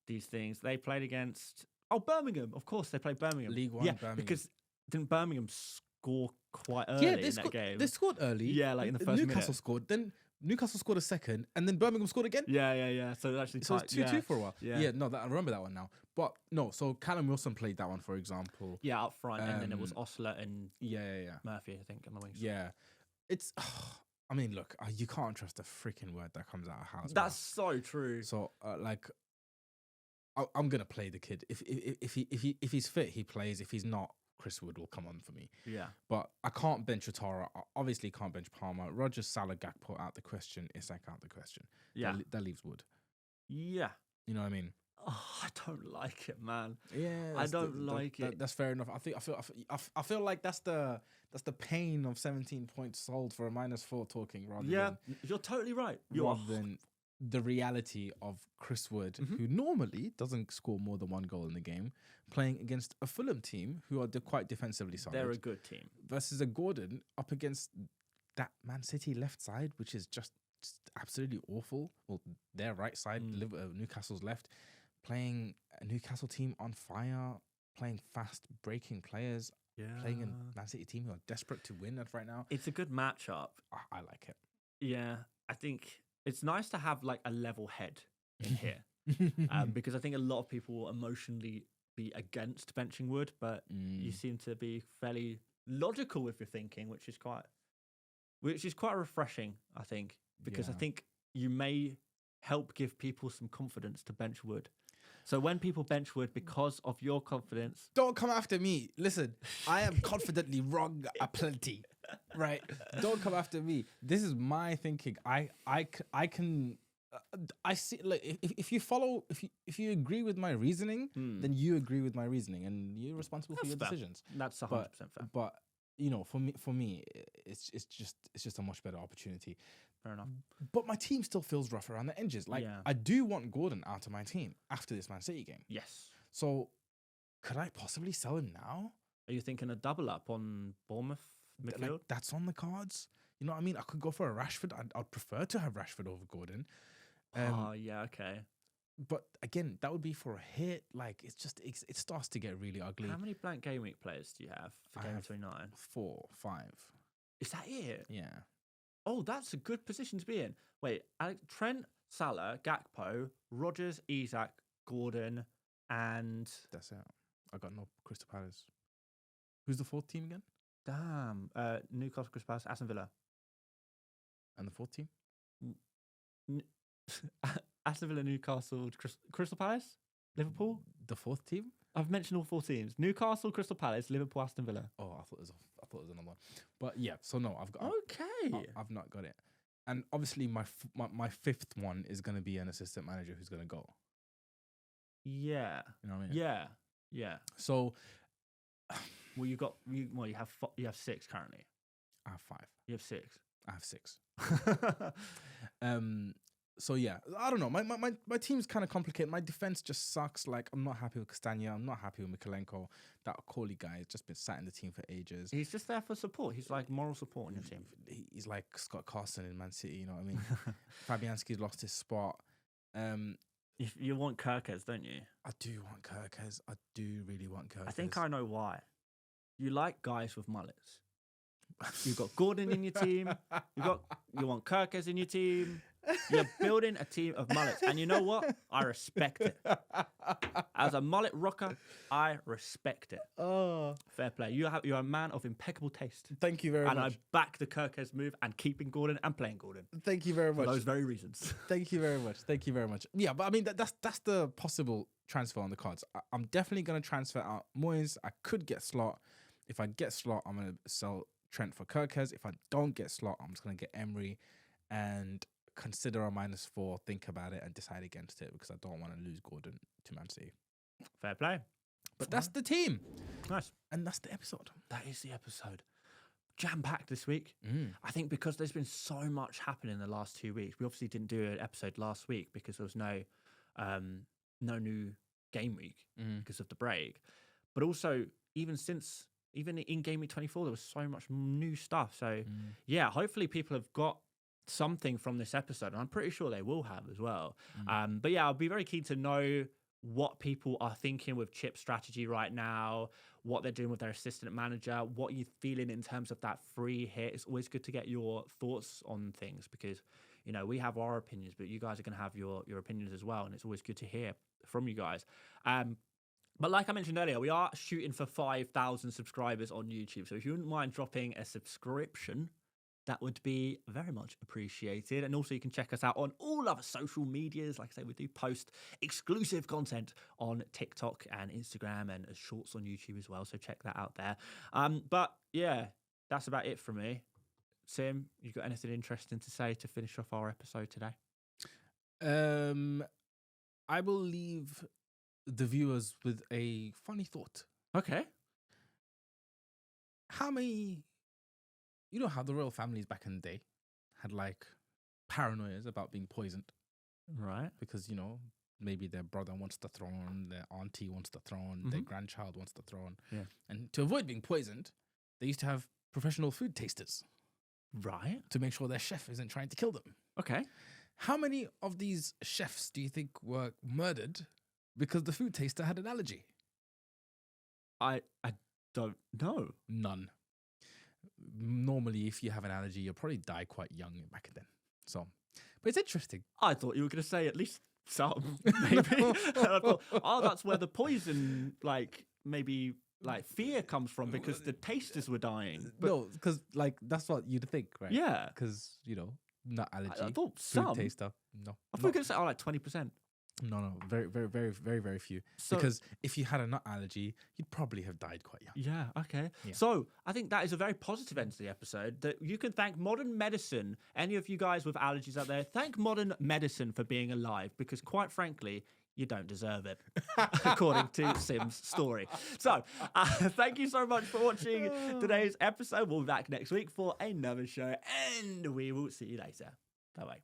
these things? They played against Birmingham. Of course, they played Birmingham. League One, Birmingham. Because didn't Birmingham score quite early in that game? They scored early. Yeah, like in the first Newcastle minute. scored. Then Newcastle scored a second, and then Birmingham scored again. Yeah. So it actually, so it was 2-2 for a while. Yeah. No, I remember that one now. But no, so Callum Wilson played that one, for example. Yeah, up front, and then it was Osler and yeah. Murphy, I think, on the wings. Yeah, it's. I mean, look, you can't trust a freaking word that comes out of house. That's so true. So, like, I'm gonna play the kid. If he's fit, he plays. If he's not, Chris Wood will come on for me. Yeah. But I can't bench Otara. I obviously can't bench Palmer. Rodgers, Salah, Gakpo out the question. Isak out the question. Yeah. That leaves Wood. Yeah. You know what I mean? Oh, I don't like it, man. Yeah. I don't like it. That's fair enough. I feel like that's the pain of 17 points sold for a -4 talking rather than you're totally right. Rather than the reality of Chris Wood, who normally doesn't score more than 1 goal in the game, playing against a Fulham team who are quite defensively solid. They're a good team. Versus a Gordon up against that Man City left side, which is just absolutely awful. Well, their right side, Newcastle's left, playing a Newcastle team on fire, playing fast breaking players, playing a Man City team who are desperate to win right now. It's a good matchup. I like it. Yeah, I think it's nice to have like a level head in here because I think a lot of people will emotionally be against benching Wood, but you seem to be fairly logical with your thinking, which is quite refreshing, I think, because I think you may help give people some confidence to bench Wood. So when people bench Wood because of your confidence, Don't come after me. Listen, I am confidently wrong aplenty. Right? Don't come after me. This is my thinking. I can. I see. Like, if you follow, if you agree with my reasoning, then you agree with my reasoning, and you're responsible for your fair. decisions. That's 100% fair. But you know, for me, it's just a much better opportunity. Fair enough. But my team still feels rough around the edges. Like, Yeah. I do want Gordon out of my team after this Man City game. Yes. So, could I possibly sell him now? Are you thinking a double up on Bournemouth midfield? Like, that's on the cards. You know what I mean? I could go for a Rashford. I'd prefer to have Rashford over Gordon. Yeah, okay. But again, that would be for a hit. Like, it starts to get really ugly. How many blank game week players do you have for I game have 29? 4, 5. Is that it? Yeah. Oh, that's a good position to be in. Wait, Trent, Salah, Gakpo, Rodgers, Isak, Gordon, and That's it. I got no Crystal Palace. Who's the fourth team again? damn, Newcastle, Crystal Palace, Aston Villa. And the fourth team? Aston Villa, Newcastle, Crystal Palace, Liverpool. The fourth team? I've mentioned all 4 teams: Newcastle, Crystal Palace, Liverpool, Aston Villa. Oh, I thought it was another one. But yeah, so no, I've got. Okay. I've not got it. And obviously, my fifth one is going to be an assistant manager who's going to go. Yeah. You know what I mean? Yeah. Yeah. So, Well, you have 6 currently. I have 5. You have 6. I have 6. So yeah, I don't know. My team's kind of complicated. My defense just sucks. Like, I'm not happy with Castagna. I'm not happy with Mikalenko. That Corley guy has just been sat in the team for ages. He's just there for support. He's like moral support on your team. He's like Scott Carson in Man City. You know what I mean? Fabianski's lost his spot. You want Kirkes, don't you? I do want Kirkes. I do really want Kirkes. I think I know why. You like guys with mullets. You've got Gordon in your team. You want Kirkes in your team. You're building a team of mullets, and you know what? I respect it. As a mullet rocker, I respect it. Oh, Fair play. You're a man of impeccable taste. thank you very And much. I back the Kirkes move and keeping Gordon and playing Gordon Thank you very for much. those very reasons. Thank you very much. Thank you very much. Yeah, but I mean that's the possible transfer on the cards. I'm definitely going to transfer out Moyes. I could get Slot. If I get Slot, I'm going to sell Trent for Kirkes. If I don't get Slot, I'm just going to get Emery and consider a -4, think about it, and decide against it because I don't want to lose Gordon to Man City. Fair play. But that's the team. Nice. And that's the episode. That is the episode. Jam-packed this week. I think because there's been so much happening in the last 2 weeks. We obviously didn't do an episode last week because there was no new game week because of the break. But also, even in game week 24, there was so much new stuff. So, yeah, hopefully people have got something from this episode, and I'm pretty sure they will have as well. But yeah, I'll be very keen to know what people are thinking with chip strategy right now, what they're doing with their assistant manager, what you're feeling in terms of that free hit. It's always good to get your thoughts on things because, you know, we have our opinions, but you guys are going to have your opinions as well, and it's always good to hear from you guys. But like I mentioned earlier, we are shooting for 5,000 subscribers on YouTube. So if you wouldn't mind dropping a subscription, that would be very much appreciated. And also you can check us out on all other social medias. Like I say, we do post exclusive content on TikTok and Instagram and shorts on YouTube as well. So check that out there. But yeah, that's about it from me. Sim, you got anything interesting to say to finish off our episode today? I will leave the viewers with a funny thought. Okay. You know how the royal families back in the day had like paranoias about being poisoned? Right. Because, you know, maybe their brother wants the throne, their auntie wants the throne, their grandchild wants the throne. Yeah. And to avoid being poisoned, they used to have professional food tasters. Right. To make sure their chef isn't trying to kill them. Okay. How many of these chefs do you think were murdered because the food taster had an allergy? I don't know. None. Normally, if you have an allergy, you'll probably die quite young back then. So, but it's interesting. I thought you were going to say at least some, maybe. And I thought, oh, that's where the poison, maybe fear comes from because the tasters were dying. But no, because that's what you'd think, right? yeah. Because, you know, not allergy. I thought food some. taster. No. I thought you were going to say, 20%. No, very, very, very, very, very few. So- because if you had a nut allergy, you'd probably have died quite young. Yeah, okay. Yeah. So I think that is a very positive end to the episode, that you can thank modern medicine. Any of you guys with allergies out there, thank modern medicine for being alive, because quite frankly, you don't deserve it, according to Sim's story. So thank you so much for watching today's episode. We'll be back next week for another show, and we will see you later. Bye-bye.